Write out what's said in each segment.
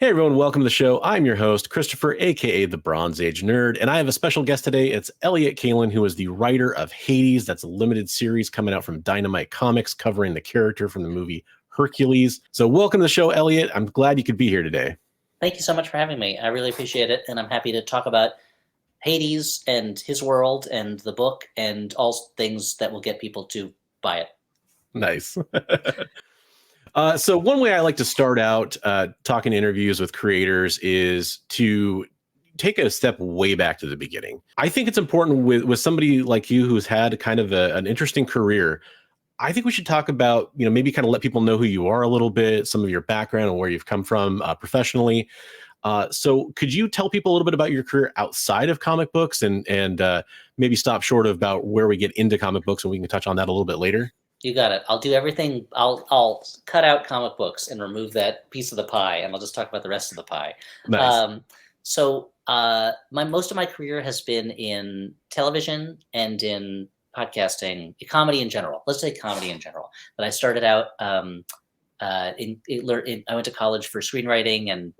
Hey everyone, welcome to the show. I'm your host, Christopher, aka the Bronze Age Nerd, and I have a special guest today. It's Elliott Kalan, who is the writer of Hades. That's a limited series coming out from Dynamite Comics, covering the character from the movie Hercules. So welcome to the show, Elliott. I'm glad you could be here today. Thank you so much for having me. I really appreciate it, and I'm happy to talk about Hades and his world and the book and all things that will get people to buy it. Nice. So one way I like to start out talking interviews with creators is to take a step way back to the beginning. I think it's important with somebody like you who's had kind of an interesting career. I think we should talk about, maybe kind of let people know who you are a little bit, some of your background and where you've come from professionally. So could you tell people a little bit about your career outside of comic books and maybe stop short of about where we get into comic books, and we can touch on that a little bit later? You got it. I'll do everything. I'll cut out comic books and remove that piece of the pie, and I'll just talk about the rest of the pie. Nice. Most of my career has been in television and in podcasting, comedy in general. Let's say comedy in general. But I started out I went to college for screenwriting and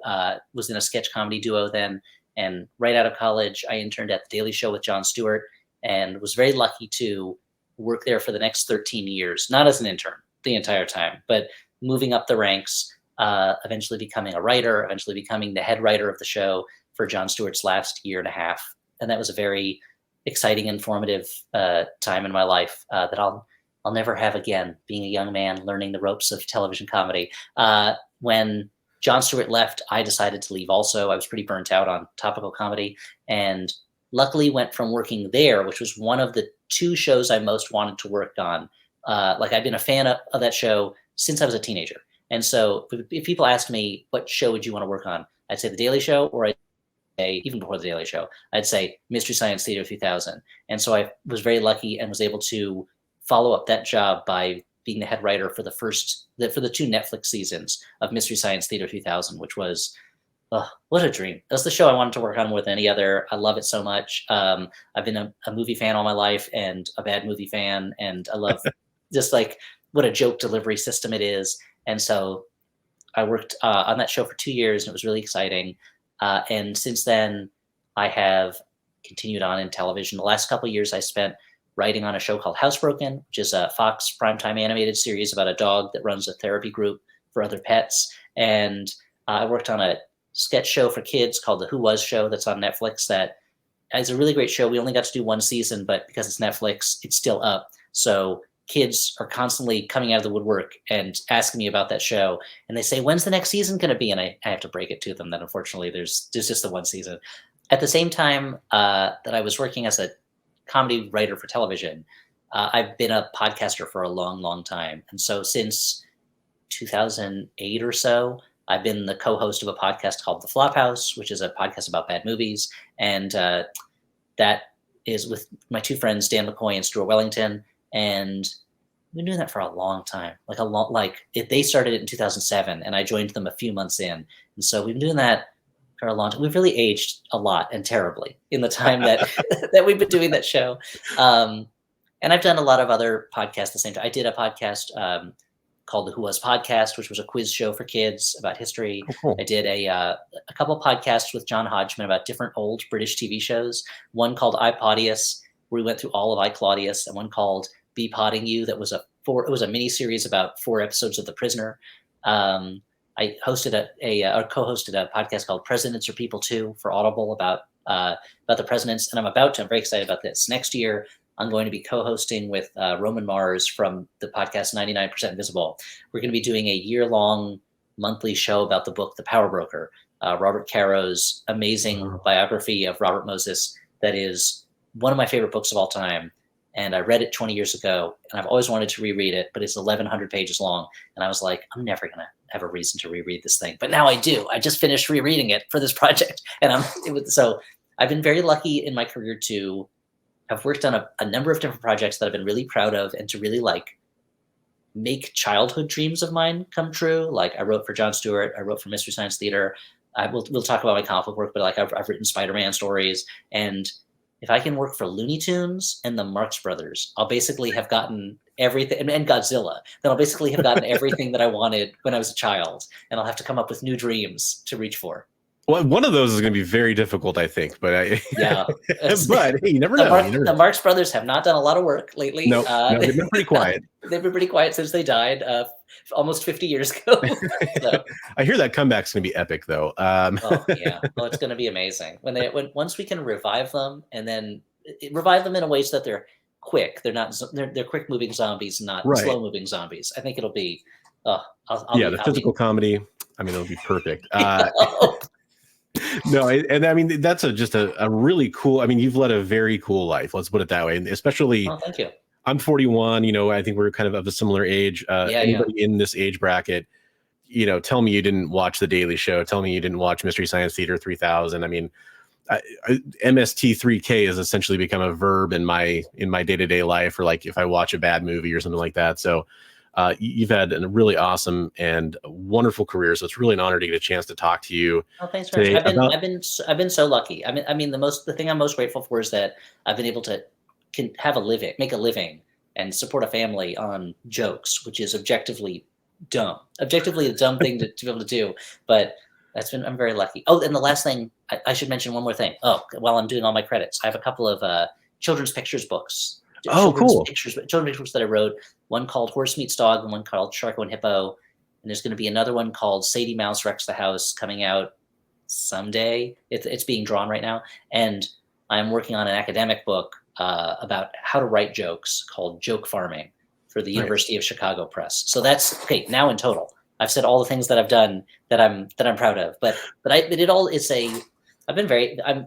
was in a sketch comedy duo then. And right out of college, I interned at The Daily Show with Jon Stewart and was very lucky to work there for the next 13 years, not as an intern the entire time, but moving up the ranks, eventually becoming a writer, eventually becoming the head writer of the show for Jon Stewart's last year and a half. And that was a very exciting, informative time in my life that I'll never have again, being a young man learning the ropes of television comedy. When Jon Stewart left, I decided to leave also. I was pretty burnt out on topical comedy and luckily went from working there, which was one of the two shows I most wanted to work on. I've been a fan of that show since I was a teenager. And so if people ask me, what show would you want to work on? I'd say The Daily Show, or I'd say, even before The Daily Show, I'd say Mystery Science Theater 3000. And so I was very lucky and was able to follow up that job by being the head writer for the two Netflix seasons of Mystery Science Theater 3000, which was, what a dream. That's the show I wanted to work on more than any other. I love it so much. I've been a movie fan all my life and a bad movie fan. And I love just like what a joke delivery system it is. And so I worked on that show for 2 years and it was really exciting. And since then I have continued on in television. The last couple of years I spent writing on a show called Housebroken, which is a Fox primetime animated series about a dog that runs a therapy group for other pets. And I worked on a sketch show for kids called The Who Was Show that's on Netflix. That is a really great show. We only got to do one season, but because it's Netflix, it's still up. So kids are constantly coming out of the woodwork and asking me about that show. And they say, when's the next season going to be? And I have to break it to them that unfortunately there's just the one season. At the same time that I was working as a comedy writer for television, I've been a podcaster for a long, long time. And so since 2008 or so, I've been the co-host of a podcast called The Flophouse, which is a podcast about bad movies. And that is with my two friends, Dan McCoy and Stewart Wellington. And we've been doing that for a long time. They started it in 2007 and I joined them a few months in. And so we've been doing that for a long time. We've really aged a lot and terribly in the time that that we've been doing that show. And I've done a lot of other podcasts at the same time. I did a podcast called The Who Was Podcast, which was a quiz show for kids about history. Oh, cool. I did a couple of podcasts with John Hodgman about different old British TV shows. One called I Claudius, where we went through all of I Claudius, and one called Be Potting You, that was it was a mini series about 4 episodes of The Prisoner. I hosted or co-hosted a podcast called Presidents Are People Too for Audible about the presidents, and I'm very excited about this. Next year, I'm going to be co-hosting with Roman Mars from the podcast 99% Invisible. We're going to be doing a year-long monthly show about the book The Power Broker, Robert Caro's amazing biography of Robert Moses that is one of my favorite books of all time. And I read it 20 years ago, and I've always wanted to reread it, but it's 1,100 pages long. And I was like, I'm never going to have a reason to reread this thing. But now I do. I just finished rereading it for this project. And so I've been very lucky in my career to have worked on a number of different projects that I've been really proud of and to really make childhood dreams of mine come true. Like I wrote for Jon Stewart, I wrote for Mystery Science Theater. We'll talk about my comic book work, but I've written SpiderMan stories, and if I can work for Looney Tunes and the Marx Brothers, I'll basically have gotten everything, and Godzilla, then I'll basically have gotten everything that I wanted when I was a child, and I'll have to come up with new dreams to reach for. Well, one of those is going to be very difficult, I think. But yeah, but hey, you never know. The Marx Brothers have not done a lot of work lately. No, they've been pretty quiet. They've been pretty quiet since they died almost 50 years ago. So. I hear that comeback's going to be epic, though. Oh yeah, well, it's going to be amazing once we can revive them, and then revive them in a way so that they're quick. They're quick moving zombies, not slow moving zombies. I think it'll be. The physical comedy. I mean, it'll be perfect. No, and I mean that's just a really cool. I mean, you've led a very cool life. Let's put it that way. And especially, thank you. I'm 41. I think we're kind of a similar age. Anybody in this age bracket, tell me you didn't watch The Daily Show. Tell me you didn't watch Mystery Science Theater 3000. I mean, MST3K has essentially become a verb in my day-to-day life, or like if I watch a bad movie or something like that. So you've had a really awesome and wonderful career. So it's really an honor to get a chance to talk to you. Oh, thanks very much. I've been so lucky. I mean, the thing I'm most grateful for is that I've been able to make a living and support a family on jokes, which is objectively a dumb thing to be able to do. But I'm very lucky. Oh, and the last thing I should mention one more thing. Oh, while I'm doing all my credits, I have a couple of children's pictures books. Oh, cool. Children's pictures that I wrote. One called Horse Meets Dog and one called Sharko and Hippo. And there's going to be another one called Sadie Mouse Wrecks the House coming out someday. It's being drawn right now. And I'm working on an academic book about how to write jokes called Joke Farming for the University of Chicago Press. So that's okay. Now in total, I've said all the things that I've done that I'm proud of. But I'm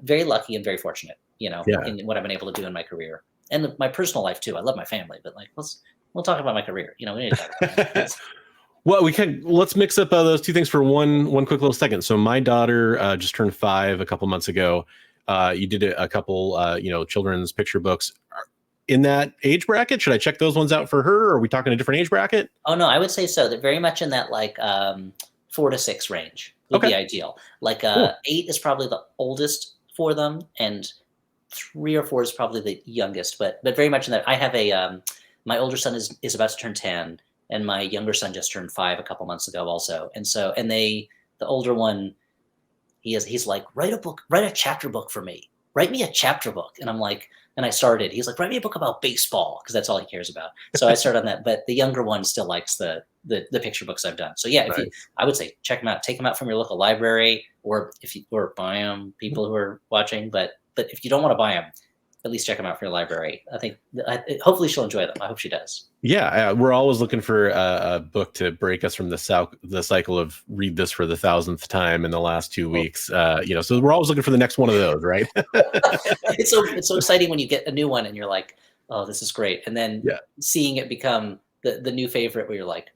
very lucky and very fortunate, in what I've been able to do in my career. And my personal life too. I love my family, but we'll talk about my career. We need to talk about it. Well, let's mix up those two things for one quick little second. So my daughter just turned 5 a couple months ago. You did a couple, children's picture books in that age bracket. Should I check those ones out for her? Or are we talking a different age bracket? Oh no, I would say so. They're very much in that 4 to 6 range would be ideal. Cool. 8 is probably the oldest for them, and 3 or 4 is probably the youngest, but very much in that. I have my older son is about to turn 10, and my younger son just turned 5 a couple months ago also. And the older one, he's like, write a chapter book for me. Write me a chapter book. And I'm like, and I started, he's like, write me a book about baseball, because that's all he cares about. So I started on that, but the younger one still likes the picture books I've done. So yeah, I would say check them out, take them out from your local library, or buy them, people who are watching, but if you don't want to buy them, at least check them out for your library. I think hopefully she'll enjoy them. I hope she does. Yeah, we're always looking for a book to break us from the cycle of read this for the 1,000th time in the last 2 weeks. So we're always looking for the next one of those, right? It's so exciting when you get a new one and you're like, oh, this is great, and then seeing it become the new favorite, where you're like,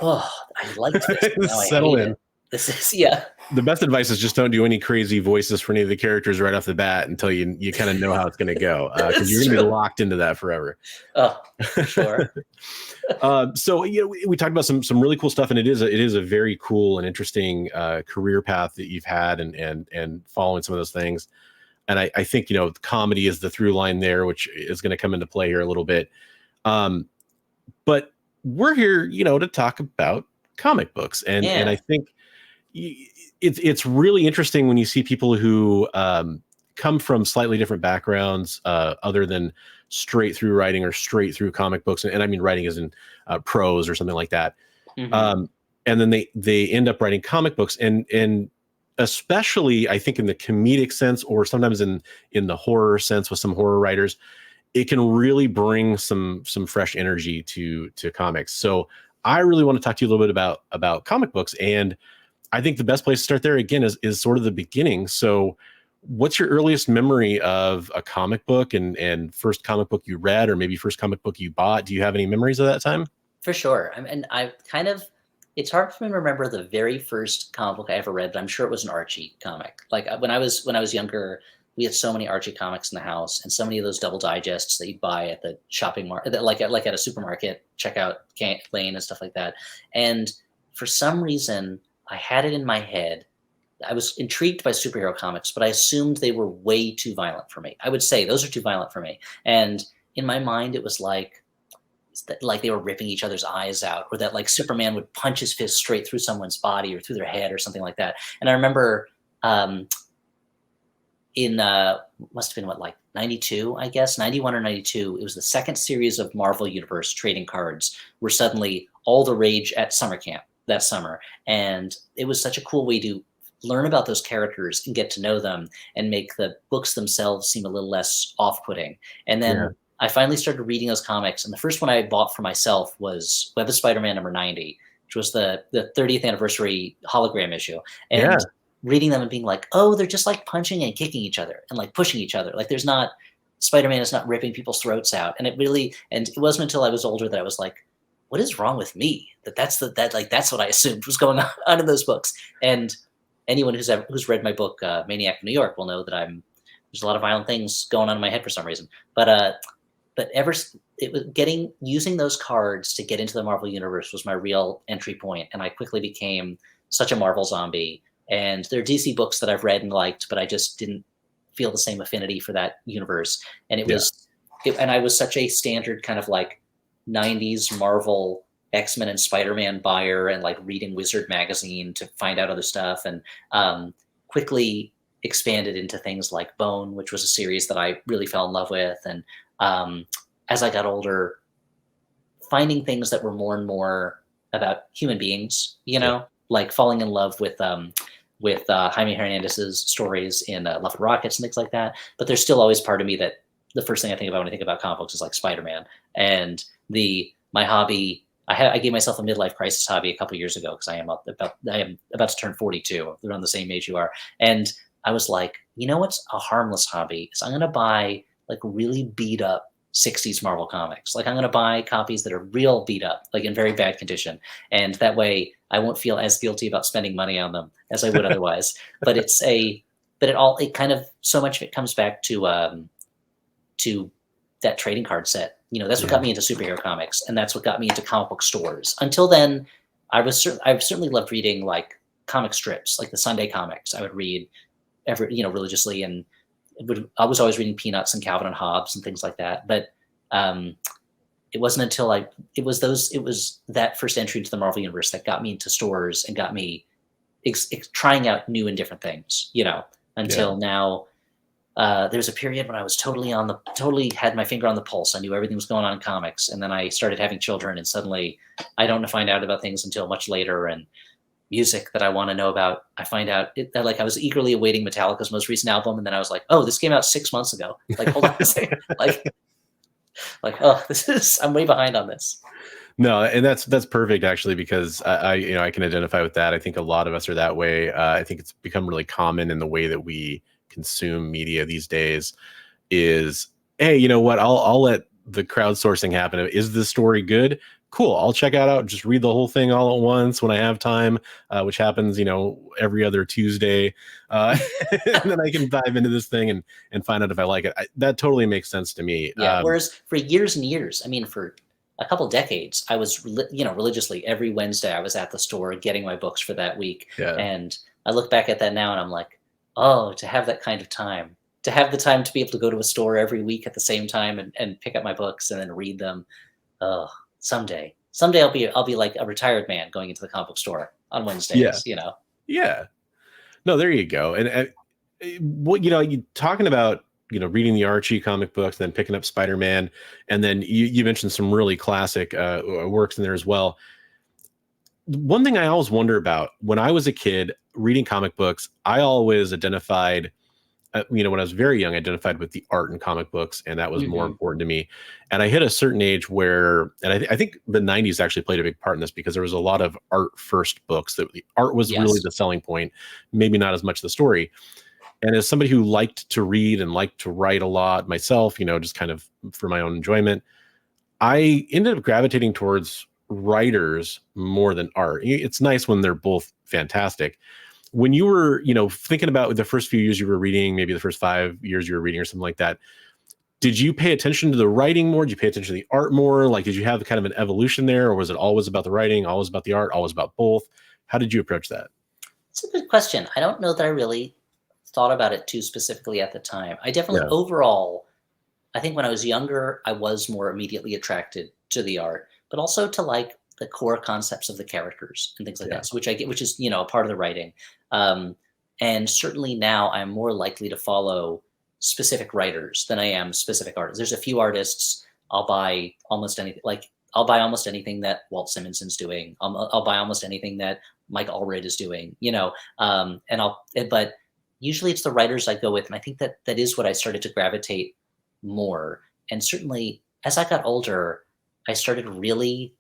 oh, I liked this. Now Settle in. This is The best advice is just don't do any crazy voices for any of the characters right off the bat until you kind of know how it's going to go, because you're going to be locked into that forever. Oh, sure. So we talked about some really cool stuff, and it is a very cool and interesting career path that you've had, and following some of those things. And I think comedy is the through line there, which is going to come into play here a little bit. But we're here, to talk about comic books, and I think it's really interesting when you see people who come from slightly different backgrounds, other than straight through writing or straight through comic books, and I mean writing as in prose or something like that. Mm-hmm. And then they end up writing comic books, and especially I think in the comedic sense, or sometimes in the horror sense with some horror writers, it can really bring some fresh energy to comics. So I really want to talk to you a little bit about comic books, and I think the best place to start there again is sort of the beginning. So what's your earliest memory of a comic book, and first comic book you read, or maybe first comic book you bought? Do you have any memories of that time? For sure. It's hard for me to remember the very first comic book I ever read, but I'm sure it was an Archie comic. Like when I was younger, we had so many Archie comics in the house, and so many of those double digests that you buy at the shopping market, like at a supermarket checkout lane and stuff like that. And for some reason, I had it in my head I was intrigued by superhero comics, but I assumed they were way too violent for me. I would say those are too violent for me. And in my mind, it was like they were ripping each other's eyes out, or that like Superman would punch his fist straight through someone's body or through their head or something like that. And I remember in must have been what, like 92, I guess, 91 or 92. It was the second series of Marvel Universe trading cards were suddenly all the rage at summer camp that summer. And it was such a cool way to learn about those characters and get to know them and make the books themselves seem a little less off-putting. And then I finally started reading those comics. And the first one I bought for myself was Web of Spider-Man number 90, which was the 30th anniversary hologram issue. And reading them and being like, oh, they're just like punching and kicking each other and like pushing each other. Like Spider-Man is not ripping people's throats out. And it wasn't until I was older that I was like, what is wrong with me? That's what I assumed was going on in those books. And anyone who's read my book, Maniac of New York, will know that there's a lot of violent things going on in my head for some reason. But using those cards to get into the Marvel Universe was my real entry point. And I quickly became such a Marvel zombie. And there are DC books that I've read and liked, but I just didn't feel the same affinity for that universe. And and I was such a standard kind of like 90s Marvel X-Men and Spider-Man buyer, and like reading Wizard magazine to find out other stuff, and quickly expanded into things like Bone, which was a series that I really fell in love with. And as I got older, finding things that were more and more about human beings, like falling in love with Jaime Hernandez's stories in Love and Rockets and things like that. But there's still always part of me that the first thing I think about when I think about comic books is like Spider-Man. And my hobby, I gave myself a midlife crisis hobby a couple of years ago because I am about to turn 42. Around the same age you are. And I was like, what's a harmless hobby? Is I'm going to buy like really beat up 60s Marvel comics. Like I'm going to buy copies that are real beat up, like in very bad condition. And that way I won't feel as guilty about spending money on them as I would otherwise. But it kind of, so much of it comes back to that trading card set. That's what got me into superhero comics, and that's what got me into comic book stores. Until then, I've certainly loved reading like comic strips, like the Sunday comics. I would read religiously, and I was always reading Peanuts and Calvin and Hobbes and things like that. But it wasn't until it was that first entry into the Marvel Universe that got me into stores and got me trying out new and different things. Until now. There was a period when I was totally had my finger on the pulse. I knew everything was going on in comics. And then I started having children, and suddenly I don't find out about things until much later. And music that I want to know about, I find out that like I was eagerly awaiting Metallica's most recent album. And then I was like, oh, this came out 6 months ago. Like, hold on a second. I'm way behind on this. No, and that's perfect actually, because I can identify with that. I think a lot of us are that way. I think it's become really common in the way that we consume media these days is, hey, you know what? I'll let the crowdsourcing happen. Is this story good? Cool. I'll check it out. Just read the whole thing all at once when I have time, which happens, every other Tuesday. And then I can dive into this thing and find out if I like it. That totally makes sense to me. Yeah. Whereas for years and years, for a couple decades, I was, religiously every Wednesday I was at the store getting my books for that week. Yeah. And I look back at that now and I'm like, oh, to have that kind of time, to have the time to be able to go to a store every week at the same time and pick up my books and then read them. Oh, someday I'll be like a retired man going into the comic book store on Wednesdays. Yeah. No, there you go. And what you talking about, reading the Archie comic books, then picking up Spider-Man, and then you mentioned some really classic works in there as well. One thing I always wonder about when I was a kid reading comic books, I always identified, when I was very young, I identified with the art in comic books, and that was more important to me. And I hit a certain age where, and I think the 90s actually played a big part in this, because there was a lot of art first books that the art was really the selling point, maybe not as much the story. And as somebody who liked to read and liked to write a lot myself, just kind of for my own enjoyment, I ended up gravitating towards writers more than art. It's nice when they're both fantastic. When you were, thinking about the first few years you were reading, maybe the first 5 years you were reading or something like that, did you pay attention to the writing more? Did you pay attention to the art more? Like, did you have kind of an evolution there, or was it always about the writing, always about the art, always about both? How did you approach that? It's a good question. I don't know that I really thought about it too specifically at the time. I definitely Yeah. overall, I think when I was younger, I was more immediately attracted to the art, but also to like the core concepts of the characters and things like Yeah. that. So which I get, which is, a part of the writing. Um, and certainly now I'm more likely to follow specific writers than I am specific artists. There's a few artists I'll buy almost anything. Like I'll buy almost anything that Walt Simonson's doing. I'll buy almost anything that Mike Allred is doing. But usually it's the writers I go with, and I think that that is what I started to gravitate more. And certainly as I got older, I started really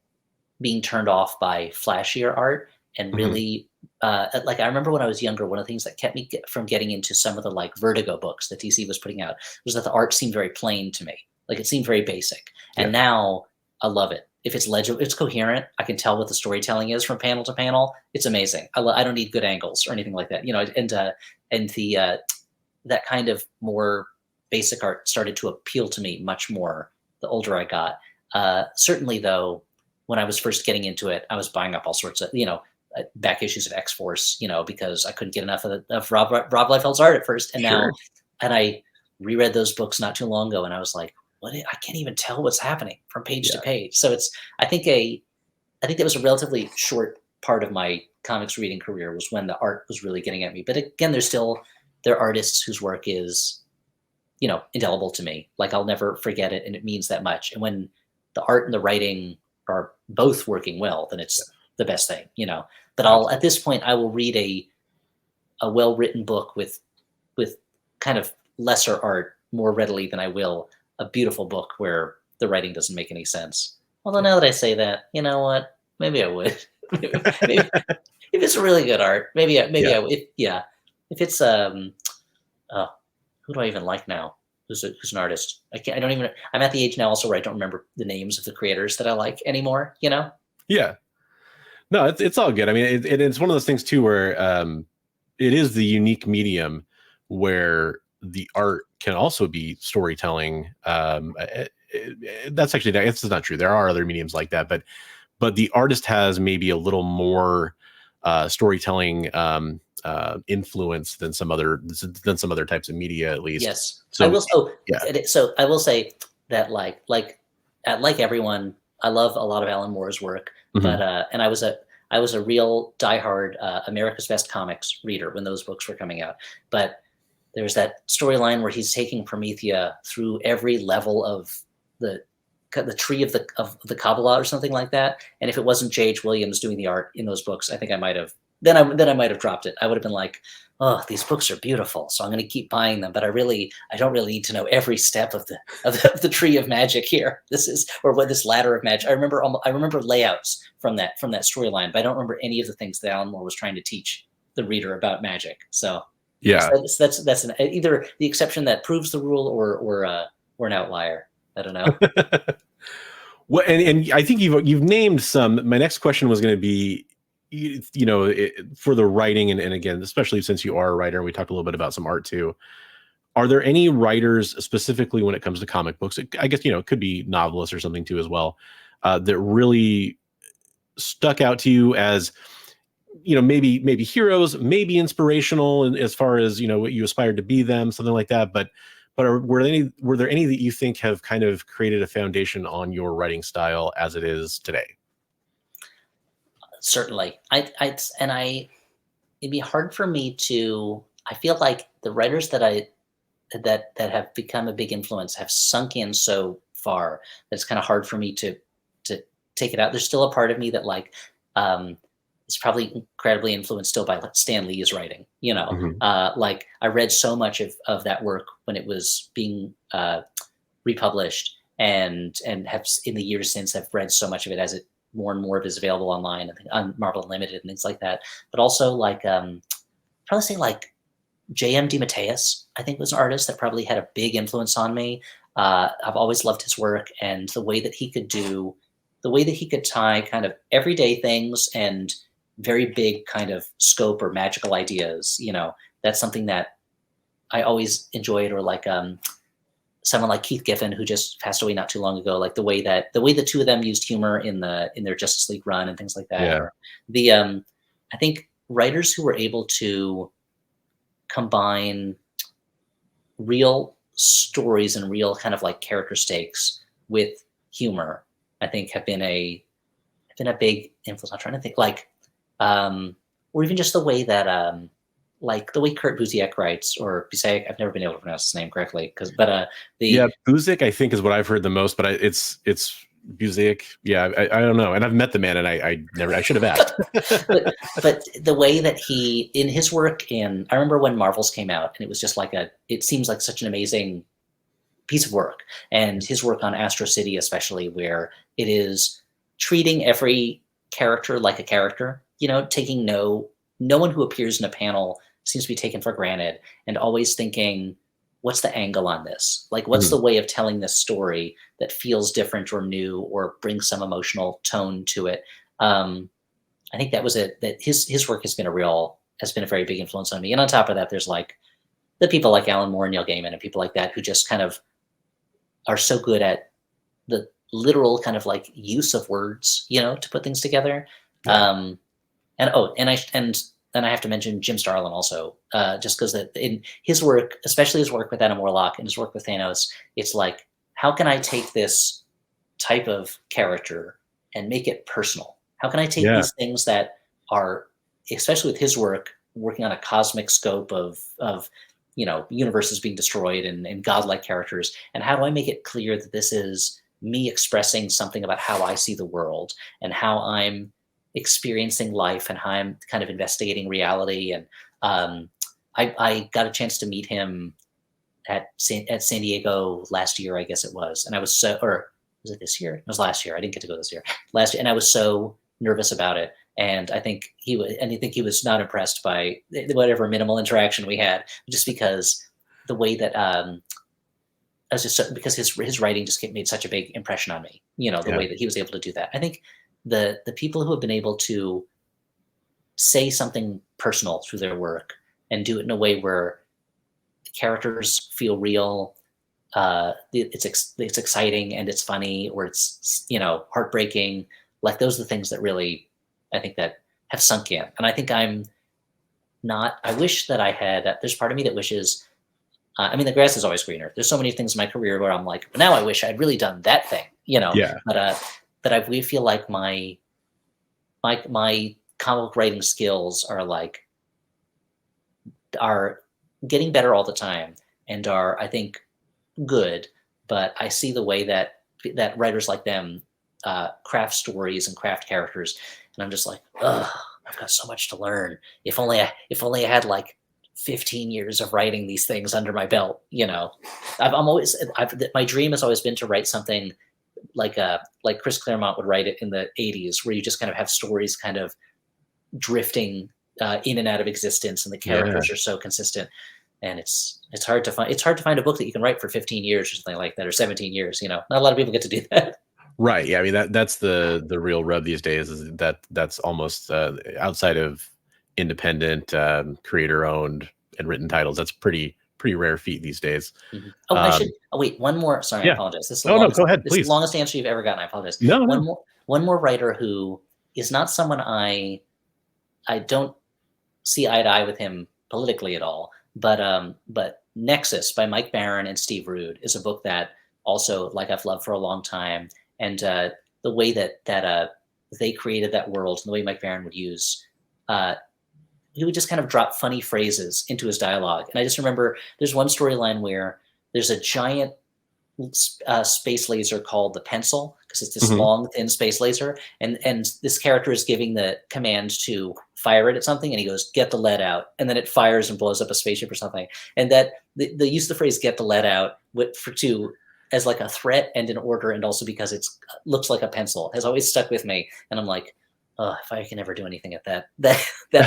being turned off by flashier art and Mhm. really like I remember when I was younger, one of the things that kept me from getting into some of the like Vertigo books that DC was putting out was that the art seemed very plain to me. Like it seemed very basic. Yeah. And now I love it. If it's legible, it's coherent. I can tell what the storytelling is from panel to panel. It's amazing. I don't need good angles or anything like that. And that kind of more basic art started to appeal to me much more the older I got. Certainly, though, when I was first getting into it, I was buying up all sorts of, back issues of X Force, because I couldn't get enough of Rob Liefeld's art at first. And Sure. now, and I reread those books not too long ago, and I was like, what? I can't even tell what's happening from page to Yeah. page. So I think I think that was a relatively short part of my comics reading career was when the art was really getting at me. But again, there are artists whose work is, indelible to me. Like I'll never forget it, and it means that much. And when the art and the writing are both working well, then Yeah. it's the best thing. But at Absolutely. this point I will read a well written book with kind of lesser art more readily than I will a beautiful book where the writing doesn't make any sense. Although Yeah. now that I say that, you know what? Maybe I would. Maybe if it's really good art, maybe Yeah. I would. Yeah, if it's oh, who do I even like now? Who's an artist? I can't. I don't even. I'm at the age now also where I don't remember the names of the creators that I like anymore. Yeah. No, it's all good. I mean, it's one of those things too where it is the unique medium where the art can also be storytelling. That's actually it's not true. There are other mediums like that, but the artist has maybe a little more storytelling influence than some other types of media, at least. Yes, I So will. Oh, yeah. so I will say that like everyone, I love a lot of Alan Moore's work, Mhm. but and I was a real diehard America's Best Comics reader when those books were coming out. But there's that storyline where he's taking Promethea through every level of the the tree of the Kabbalah or something like that. And if it wasn't J.H. Williams doing the art in those books, I think I might have then I might have dropped it. I would have been like, oh, these books are beautiful, so I'm going to keep buying them. But I don't really need to know every step of the tree of magic here. This is or what this ladder of magic. I remember layouts from that storyline, but I don't remember any of the things that Alan Moore was trying to teach the reader about magic. So Yeah. that's either the exception that proves the rule or an outlier. I don't know. Well, and I think you've named some. My next question was going to be, for the writing, and again, especially since you are a writer, and we talked a little bit about some art too. Are there any writers specifically when it comes to comic books? I guess it could be novelists or something too as well, that really stuck out to you as maybe heroes, maybe inspirational, and as far as what you aspired to be them, something like that. But were there any that you think have kind of created a foundation on your writing style as it is today? Certainly, it'd be hard for me to. I feel like the writers that have become a big influence have sunk in so far that it's kind of hard for me to take it out. There's still a part of me that is probably incredibly influenced still by like Stan Lee's writing. Mhm. Like I read so much of that work when it was being republished, and have in the years since have read so much of it as it more and more of it is available online and on Marvel Unlimited and things like that. But also probably say like J.M. DeMatteis, I think was an artist that probably had a big influence on me. I've always loved his work and the way that he could tie kind of everyday things and very big kind of scope or magical ideas. That's something that I always enjoyed. Or like someone like Keith Giffen, who just passed away not too long ago. Like the way the two of them used humor in their Justice League run and things like that. Yeah. Or the I think writers who were able to combine real stories and real kind of like character stakes with humor, I think have been a big influence. I'm trying to think or even just the way that like the way Kurt Busiek writes, or Busiek, I've never been able to pronounce his name correctly, Busiek I think is what I've heard the most, but it's Busiek. Yeah, I don't know, and I've met the man, and I should have asked. but the way that he, in his work in, I remember when Marvels came out, and it was just like it seems like such an amazing piece of work, and his work on Astro City especially, where it is treating every character like a character, taking no one who appears in a panel seems to be taken for granted, and always thinking, what's the angle on this? Like, what's the way of telling this story that feels different or new or brings some emotional tone to it? I think that was it. That his work has been a very big influence on me. And on top of that, there's like the people like Alan Moore and Neil Gaiman and people like that who just kind of are so good at the literal kind of like use of words, to put things together. Yeah. And I have to mention Jim Starlin also, just because in his work, especially his work with Adam Warlock and his work with Thanos, it's like, how can I take this type of character and make it personal? How can I take these things that are, especially with his work, working on a cosmic scope of universes being destroyed and godlike characters, and how do I make it clear that this is me expressing something about how I see the world and how I'm experiencing life and how I'm kind of investigating reality. And I got a chance to meet him at San Diego last year, I guess it was. And I was or was it this year? It was last year. I didn't get to go this year. Last year, and I was so nervous about it. And I think he was not impressed by whatever minimal interaction we had, just because the way that because his writing just made such a big impression on me. The way that he was able to do that. I think the people who have been able to say something personal through their work and do it in a way where the characters feel real, it's exciting and it's funny, or it's heartbreaking. Like, those are the things that really, I think, that have sunk in. And I think I wish that I had, there's part of me that wishes, the grass is always greener. There's so many things in my career where I'm like, but now I wish I'd really done that thing, but I feel like my comic writing skills are getting better all the time and are, I think, good. But I see the way that writers like them craft stories and craft characters, and I'm just like, ugh, I've got so much to learn. If only I had like 15 years of writing these things under my belt. My dream has always been to write something like Chris Claremont would write it in the 80s, where you just kind of have stories kind of drifting in and out of existence, and the characters are so consistent. And it's hard to find a book that you can write for 15 years or something like that, or 17 years. Not a lot of people get to do that. Right. Yeah. That's the real rub these days, is that's almost outside of independent, creator owned and written titles. That's pretty rare feat these days. Mm-hmm. Oh, wait, one more. Sorry, I apologize. This is no, go ahead, please. This is the longest answer you've ever gotten. I apologize. No. One more writer who is not someone I don't see eye to eye with him politically at all, but Nexus by Mike Barron and Steve Rude is a book that also, like, I've loved for a long time. And the way that they created that world, and the way Mike Barron would use, he would just kind of drop funny phrases into his dialogue. And I just remember there's one storyline where there's a giant space laser called the Pencil, because it's this long, thin space laser. And this character is giving the command to fire it at something, and he goes, "Get the lead out." And then it fires and blows up a spaceship or something. And that the use of the phrase "get the lead out" as like a threat and an order, and also because it looks like a pencil, has always stuck with me. And I'm like, oh, if I can ever do anything at that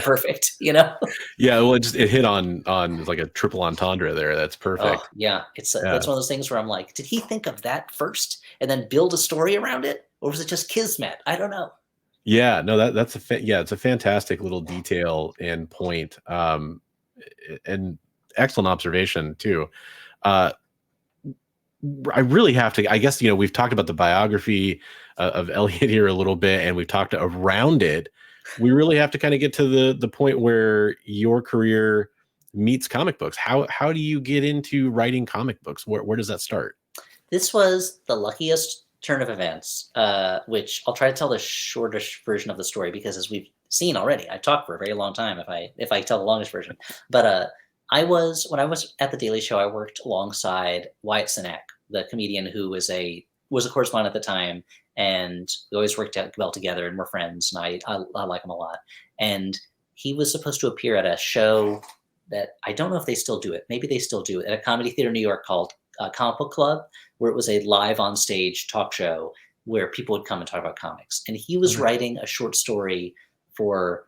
perfect, Yeah, well, it hit on like a triple entendre there. That's perfect. Oh, yeah, that's one of those things where I'm like, did he think of that first and then build a story around it, or was it just kismet? I don't know. Yeah, no, it's a fantastic little detail and point, and excellent observation too. I really have to, I guess, we've talked about the biography of Elliot here a little bit, and we've talked around it we really have to kind of get to the point where your career meets comic books. How do you get into writing comic books? Where does that start? This was the luckiest turn of events, which I'll try to tell the shortest version of the story, because as we've seen already, I talk for a very long time if I tell the longest version. But when I was at the Daily Show, I worked alongside Wyatt Cenac, the comedian who was a correspondent at the time, and we always worked out well together, and we're friends, and I like him a lot. And he was supposed to appear at a show that I don't know if they still do it. Maybe they still do it at a comedy theater in New York called Comic Book Club, where it was a live on stage talk show where people would come and talk about comics. And he was writing a short story for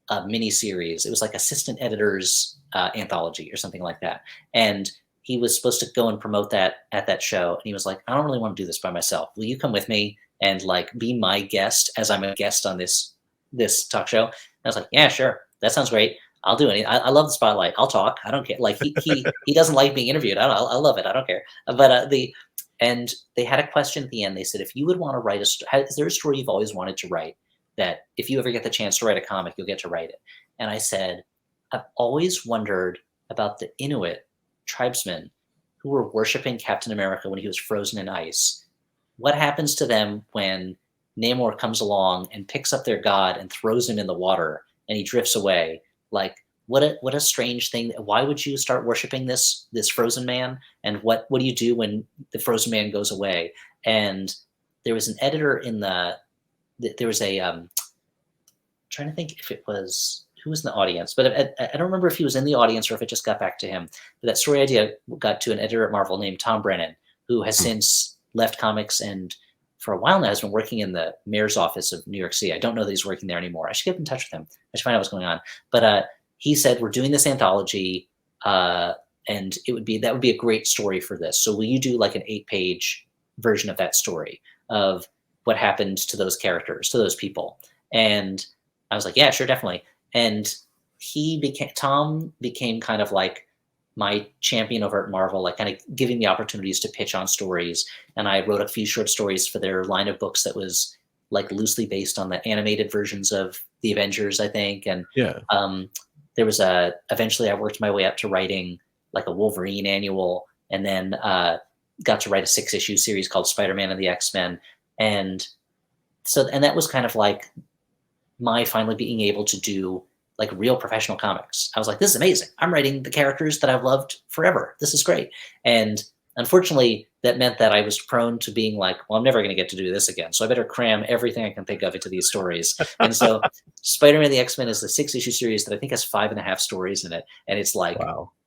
a mini series. It was like assistant editor's anthology or something like that. And he was supposed to go and promote that at that show. And he was like, I don't really want to do this by myself. Will you come with me and like be my guest as I'm a guest on this talk show? And I was like, yeah, sure. That sounds great. I'll do it. I love the spotlight. I'll talk. I don't care. Like he doesn't like being interviewed. I love it. I don't care. But and they had a question at the end. They said, if you would want to write is there a story you've always wanted to write that if you ever get the chance to write a comic, you'll get to write it? And I said, I've always wondered about the Inuit tribesmen who were worshiping Captain America when he was frozen in ice. What happens to them when Namor comes along and picks up their god and throws him in the water and he drifts away? Like, what a strange thing. Why would you start worshiping this frozen man? And what do you do when the frozen man goes away? And there was an editor in there was a trying to think if it was who was in the audience, but I don't remember if he was in the audience or if it just got back to him. But that story idea got to an editor at Marvel named Tom Brennan, who has since left comics and for a while now has been working in the mayor's office of New York City. I don't know that he's working there anymore. I should get in touch with him. I should find out what's going on. But he said, we're doing this anthology and that would be a great story for this. So will you do like an 8-page version of that story of what happened to those characters, to those people? And I was like, yeah, sure, definitely. And Tom became kind of like my champion over at Marvel, like kind of giving me opportunities to pitch on stories. And I wrote a few short stories for their line of books that was like loosely based on the animated versions of the Avengers, I think. And there was eventually I worked my way up to writing like a Wolverine annual, and then got to write a 6-issue series called SpiderMan and the X-Men. And that was kind of like my finally being able to do like real professional comics. I was like, this is amazing. I'm writing the characters that I've loved forever. This is great. And unfortunately, that meant that I was prone to being like, well, I'm never going to get to do this again. So I better cram everything I can think of into these stories. And so Spider-Man and the X-Men is the 6-issue series that I think has 5.5 stories in it. And it's like,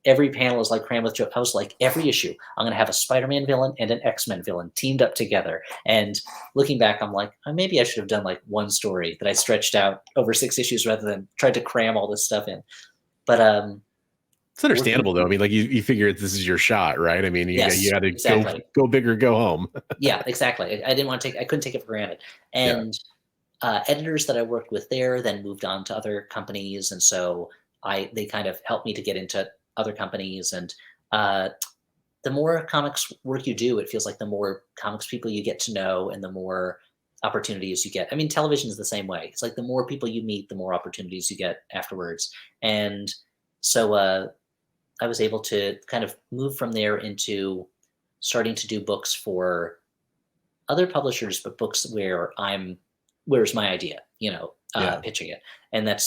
every panel is like crammed with jokes. I was like, every issue, I'm going to have a Spider-Man villain and an X-Men villain teamed up together. And looking back, I'm like, maybe I should have done like one story that I stretched out over 6 issues rather than tried to cram all this stuff in. But it's understandable though. I mean, like you figure this is your shot, right? I mean, you got to go big or go home. Yeah, exactly. I couldn't take it for granted. And editors that I worked with there then moved on to other companies. And so they kind of helped me to get into other companies. And the more comics work you do, it feels like the more comics people you get to know and the more opportunities you get. I mean, television is the same way. It's like the more people you meet, the more opportunities you get afterwards. And so I was able to kind of move from there into starting to do books for other publishers, but books where's my idea, pitching it. And that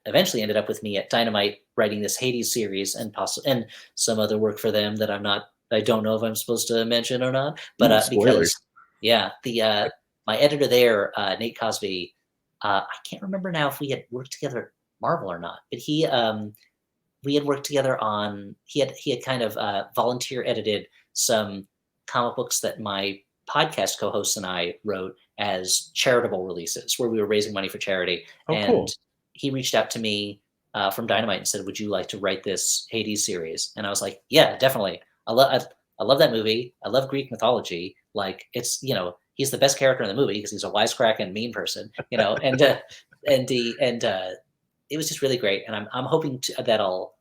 eventually ended up with me at Dynamite writing this Hades series and some other work for them that I don't know if I'm supposed to mention or not, but because my editor there, Nate Cosby, I can't remember now if we had worked together at Marvel or not, but we had worked together on, he had kind of volunteer edited some comic books that my podcast co-hosts and I wrote as charitable releases where we were raising money for charity. Cool. He reached out to me from Dynamite and said, would you like to write this Hades series? And I was like, yeah, definitely. I love that movie. I love Greek mythology. Like it's, he's the best character in the movie because he's a wisecracking mean person, and it was just really great. And I'm hoping that I'll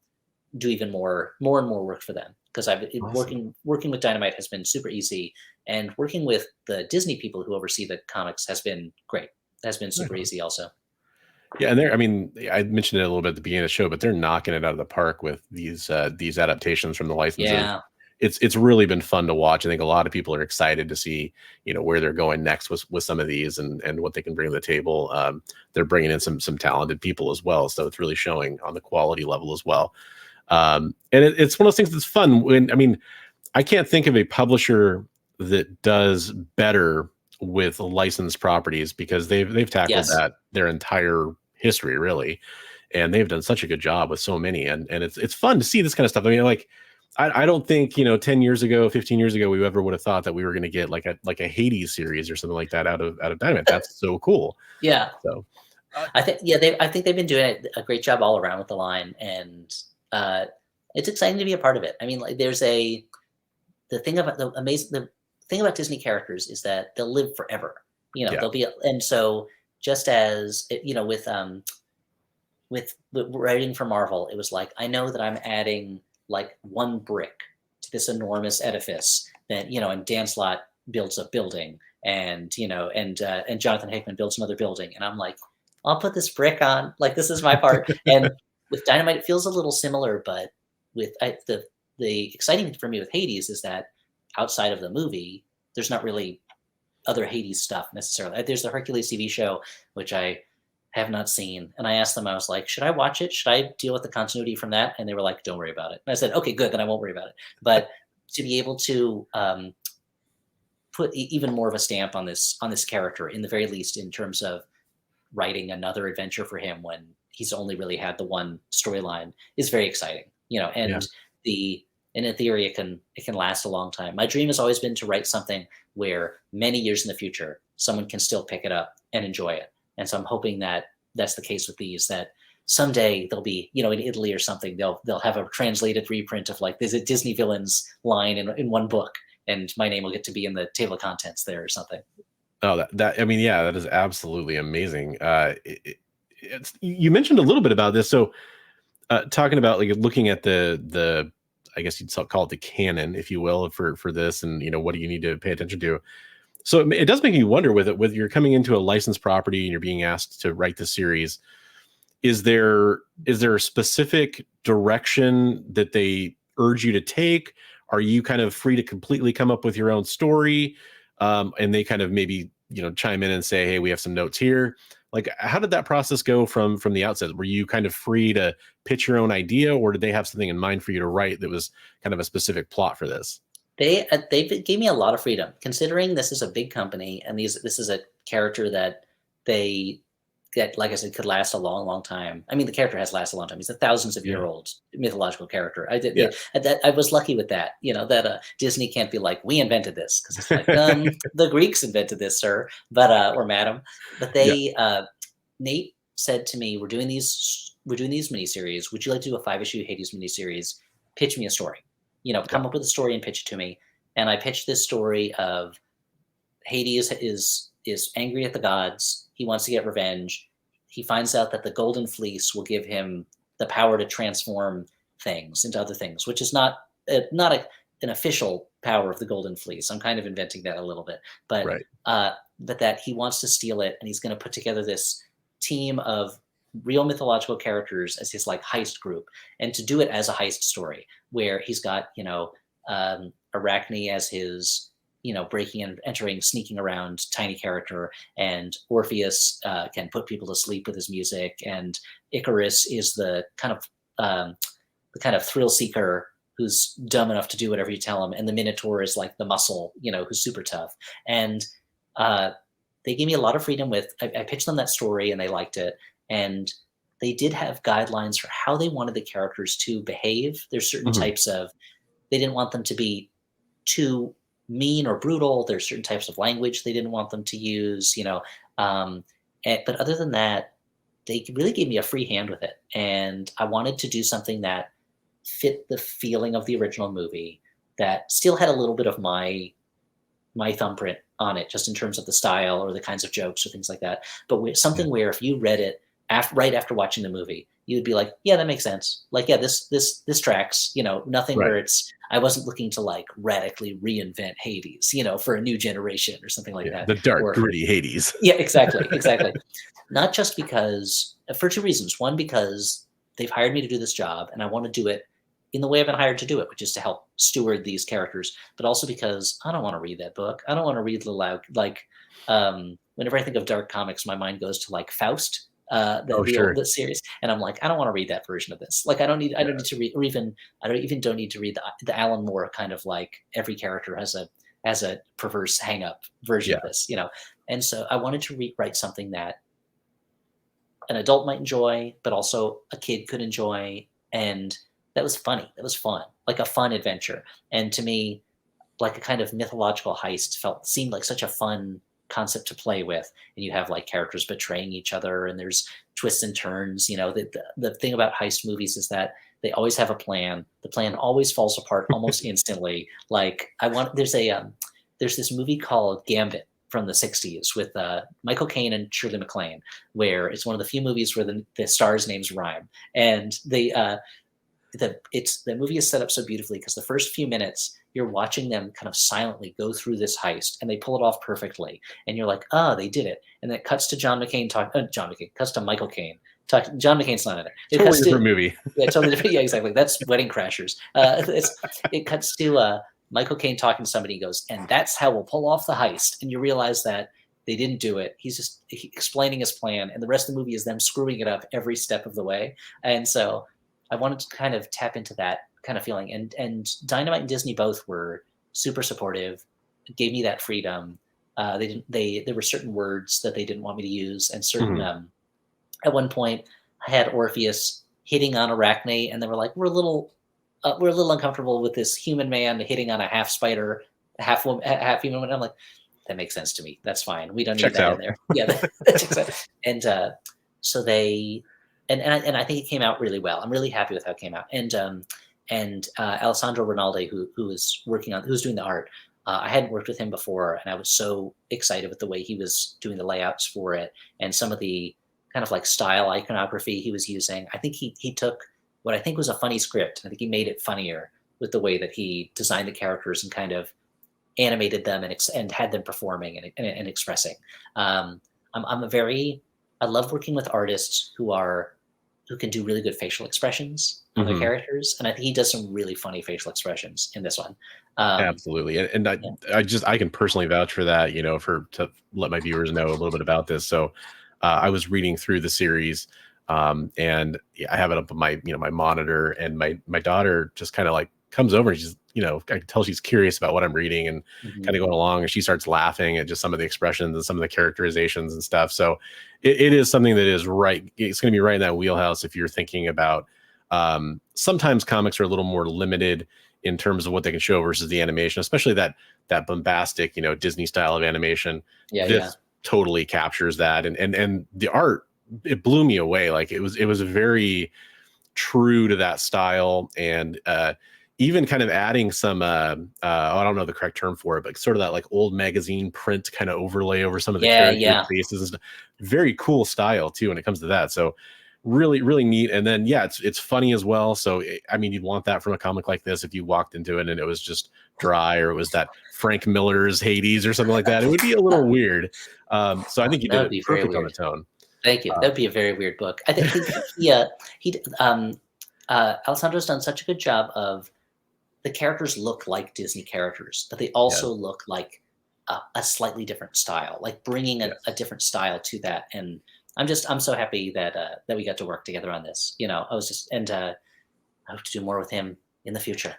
do even more and more work for them because I've Awesome. working with Dynamite has been super easy, and working with the Disney people who oversee the comics has been great. Has been Right super on. easy also. Yeah, and I mean, I mentioned it a little bit at the beginning of the show, but they're knocking it out of the park with these adaptations from the licenses. Yeah. It's really been fun to watch. I think a lot of people are excited to see, where they're going next with some of these and what they can bring to the table. They're bringing in some talented people as well, so it's really showing on the quality level as well. And it's one of those things that's fun. When I mean, I can't think of a publisher that does better with licensed properties because they've tackled Yes. that their entire history really, and they've done such a good job with so many. And it's fun to see this kind of stuff. I mean, like I don't think 10 years ago, 15 years ago, we ever would have thought that we were going to get like a Hades series or something like that out of Dynamite. That's so cool. Yeah. So I think they've been doing a great job all around with the line, and uh, it's exciting to be a part of it. I mean, like the thing about the thing about Disney characters is that they'll live forever. yeah, They'll be, and so just as with writing for Marvel, it was like, I know that I'm adding like one brick to this enormous edifice that, and Dan Slott builds a building, and, and Jonathan Hickman builds another building. And I'm like, I'll put this brick on, like, this is my part. And with Dynamite, it feels a little similar, but the exciting thing for me with Hades is that outside of the movie, there's not really other Hades stuff necessarily. There's the Hercules TV show, which I have not seen. And I asked them, I was like, should I watch it? Should I deal with the continuity from that? And they were like, don't worry about it. And I said, okay, good. Then I won't worry about it. But to be able to put even more of a stamp on this character, in the very least, in terms of writing another adventure for him when he's only really had the one storyline, is very exciting. yeah, And in theory, it can last a long time. My dream has always been to write something where many years in the future, someone can still pick it up and enjoy it. And so I'm hoping that that's the case with these, that someday they'll be, in Italy or something, they'll have a translated reprint of like, there's a Disney villains line in one book, and my name will get to be in the table of contents there or something. oh, that I mean, yeah, that is absolutely amazing. You mentioned a little bit about this, so talking about like looking at the I guess you'd call it the canon, if you will, for this, and what do you need to pay attention to. So it does make me wonder with you're coming into a licensed property and you're being asked to write the series. Is there a specific direction that they urge you to take? Are you kind of free to completely come up with your own story? And they kind of maybe chime in and say, hey, we have some notes here. Like, how did that process go from the outset? Were you kind of free to pitch your own idea, or did they have something in mind for you to write that was kind of a specific plot for this? They gave me a lot of freedom, considering this is a big company, and this is a character that like I said, could last a long, long time. I mean, the character has lasted a long time. He's a thousands of year Yeah, old mythological character. yeah, I was lucky with that. That Disney can't be like, we invented this, because it's like, the Greeks invented this, sir, but or madam. But yeah, Nate said to me, we're doing these miniseries. Would you like to do a 5-issue Hades miniseries? Pitch me a story. yeah, Come up with a story and pitch it to me. And I pitched this story of Hades is angry at the gods. He wants to get revenge. He finds out that the Golden Fleece will give him the power to transform things into other things, which is not an official power of the Golden Fleece. I'm kind of inventing that a little bit, but right, that he wants to steal it, and he's going to put together this team of real mythological characters as his like heist group, and to do it as a heist story where he's got Arachne as his breaking and entering, sneaking around tiny character, and Orpheus can put people to sleep with his music, and Icarus is the kind of thrill seeker who's dumb enough to do whatever you tell him, and the Minotaur is like the muscle, who's super tough. And they gave me a lot of freedom with. I pitched them that story, and they liked it, and they did have guidelines for how they wanted the characters to behave. There's certain hmm types of. They didn't want them to be too mean or brutal. There's certain types of language they didn't want them to use, but other than that, they really gave me a free hand with it. And I wanted to do something that fit the feeling of the original movie, that still had a little bit of my thumbprint on it, just in terms of the style or the kinds of jokes or things like that. But with something yeah, where if you read it right after watching the movie, you would be like, yeah, that makes sense. Like, yeah, this tracks, you know, nothing Right. where I wasn't looking to like radically reinvent Hades, you know, for a new generation or something like Yeah. that. The dark, Or gritty Hades. yeah, exactly, exactly. Not just because, for two reasons. One, because they've hired me to do this job and I want to do it in the way I've been hired to do it, which is to help steward these characters, but also because I don't want to read that book. I don't want to read the loud, like, whenever I think of dark comics, my mind goes to like Faust, Oh, the old sure. the series, and I'm like, I don't want to read that version of this. Like, I don't need to read, or even don't need to read the Alan Moore kind of like every character has a perverse hang up version Yeah. of this, you know. And so I wanted to write something that an adult might enjoy, but also a kid could enjoy, and that was funny. That was fun, like a fun adventure. And to me, like a kind of mythological heist seemed like such a fun concept to play with. And you have like characters betraying each other, and there's twists and turns. You know, the thing about heist movies is that they always have a plan. The plan always falls apart almost instantly. Like there's this movie called Gambit from the 60s with Michael Caine and Shirley MacLaine, where it's one of the few movies where the stars' names rhyme. And the movie is set up so beautifully because the first few minutes you're watching them kind of silently go through this heist and they pull it off perfectly, and you're like, oh, they did it. And then it cuts to cuts to Michael Caine. John McCain's not in it. It Totally cuts different to movie. yeah, totally different. Yeah, exactly. That's Wedding Crashers. It cuts to Michael Caine talking to somebody. He goes, and that's how we'll pull off the heist. And you realize that they didn't do it. He's just explaining his plan, and the rest of the movie is them screwing it up every step of the way. And so I wanted to kind of tap into that kind of feeling. And Dynamite and Disney both were super supportive, gave me that freedom. There were certain words that they didn't want me to use, and certain at one point I had Orpheus hitting on Arachne, and they were like, we're a little uncomfortable with this human man hitting on a half spider, half woman, half human woman. I'm like, that makes sense to me. That's fine. We don't need Checks that out. in there. Yeah, that checks out. And so they, and I think it came out really well. I'm really happy with how it came out. And Alessandro Rinaldi, who was doing the art, I hadn't worked with him before, and I was so excited with the way he was doing the layouts for it and some of the kind of like style iconography he was using. I think he took what I think was a funny script. I think he made it funnier with the way that he designed the characters and kind of animated them and had them performing and expressing. I love working with artists who can do really good facial expressions on their characters, and I think he does some really funny facial expressions in this one. Absolutely. And I can personally vouch for that, you know, to let my viewers know a little bit about this. So I was reading through the series, and I have it up on my monitor, and my daughter just kind of like comes over and she's, you know, I can tell she's curious about what I'm reading and kind of going along, and she starts laughing at just some of the expressions and some of the characterizations and stuff. So it is something that is right. It's going to be right in that wheelhouse if you're thinking about, sometimes comics are a little more limited in terms of what they can show versus the animation, especially that bombastic, you know, Disney style of animation. This totally captures that, and the art, it blew me away. Like it was very true to that style, and even kind of adding some I don't know the correct term for it, but sort of that like old magazine print kind of overlay over some of the character faces and stuff. Very cool style too when it comes to that. So really, really neat. And then it's funny as well. So I mean, you'd want that from a comic like this if you walked into it and it was just dry, or it was that Frank Miller's Hades or something like that. It would be a little weird. So I think you did it perfect on the tone. Thank you. That'd be a very weird book. I think Alessandro's done such a good job of the characters look like Disney characters, but they also look like a slightly different style, like bringing a different style to that. And I'm so happy that we got to work together on this. You know, I hope to do more with him in the future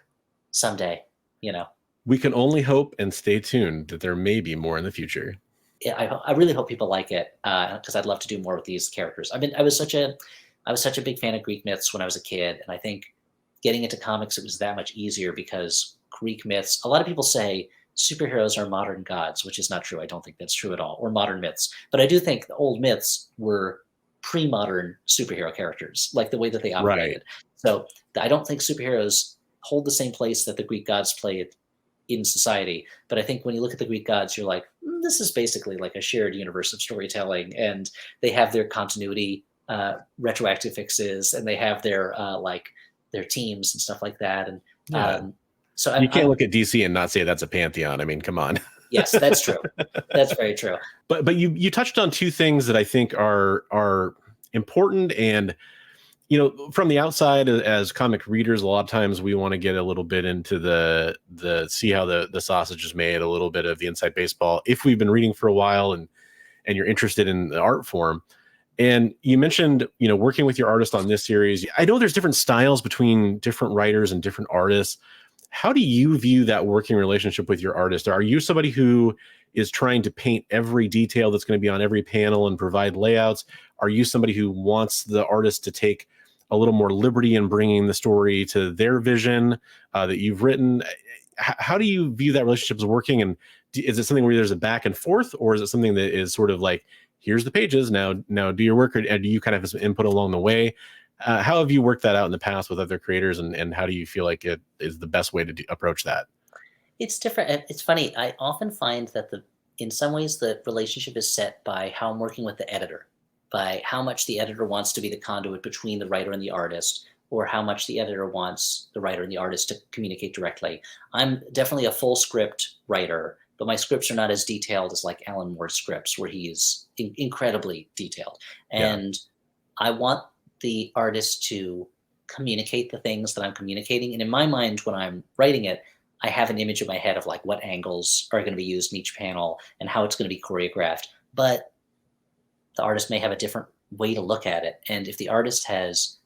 someday, you know. We can only hope and stay tuned that there may be more in the future. Yeah, I really hope people like it, because I'd love to do more with these characters. I was such a big fan of Greek myths when I was a kid, and I think getting into comics, it was that much easier because Greek myths, a lot of people say superheroes are modern gods, which is not true. I don't think that's true at all, or modern myths. But I do think the old myths were pre-modern superhero characters, like the way that they operated. Right. So I don't think superheroes hold the same place that the Greek gods played in society. But I think when you look at the Greek gods, you're like, this is basically like a shared universe of storytelling, and they have their continuity retroactive fixes, and they have their like their teams and stuff like that. And Yeah. so You can't look at DC and not say that's a pantheon. I mean, come on. Yes, that's true. That's very true. But you touched on two things that I think are important, and from the outside as comic readers, a lot of times we want to get a little bit into the see how the sausage is made, a little bit of the inside baseball if we've been reading for a while and you're interested in the art form. And you mentioned, working with your artist on this series. I know there's different styles between different writers and different artists. How do you view that working relationship with your artist? Are you somebody who is trying to paint every detail that's going to be on every panel and provide layouts? Are you somebody who wants the artist to take a little more liberty in bringing the story to their vision that you've written? How do you view that relationship as working? And is it something where there's a back and forth, or is it something that is sort of like, here's the pages, now do your work, or do you kind of have some input along the way? How have you worked that out in the past with other creators, and how do you feel like it is the best way to approach that? It's different. It's funny. I often find that in some ways the relationship is set by how I'm working with the editor, by how much the editor wants to be the conduit between the writer and the artist, or how much the editor wants the writer and the artist to communicate directly. I'm definitely a full script writer, but my scripts are not as detailed as like Alan Moore's scripts, where he is incredibly detailed. And I want the artist to communicate the things that I'm communicating. And in my mind, when I'm writing it, I have an image in my head of like what angles are going to be used in each panel and how it's going to be choreographed. But the artist may have a different way to look at it. And if the artist has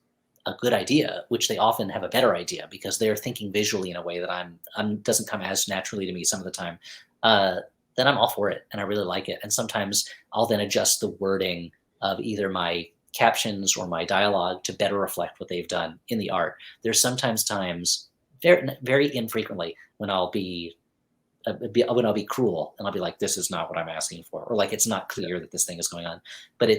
a good idea, which they often have a better idea because they're thinking visually in a way that I'm doesn't come as naturally to me some of the time, then I'm all for it and I really like it. And sometimes I'll then adjust the wording of either my captions or my dialogue to better reflect what they've done in the art. There's sometimes times, very, very infrequently, when I'll be cruel and I'll be like, this is not what I'm asking for, or like it's not clear that this thing is going on. But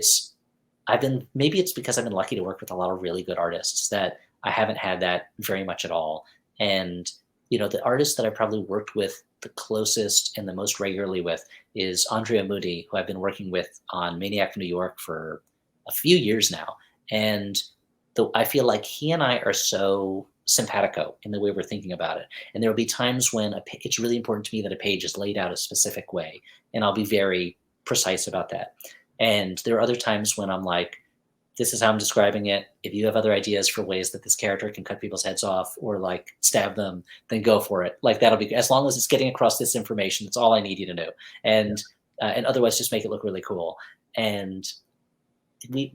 maybe it's because I've been lucky to work with a lot of really good artists that I haven't had that very much at all. And the artist that I probably worked with the closest and the most regularly with is Andrea Moody, who I've been working with on Maniac of New York for a few years now. And I feel like he and I are so simpatico in the way we're thinking about it. And there will be times when it's really important to me that a page is laid out a specific way, and I'll be very precise about that. And there are other times when I'm like, this is how I'm describing it. If you have other ideas for ways that this character can cut people's heads off or like stab them, then go for it. Like that'll be, as long as it's getting across this information, that's all I need you to know. And otherwise just make it look really cool. And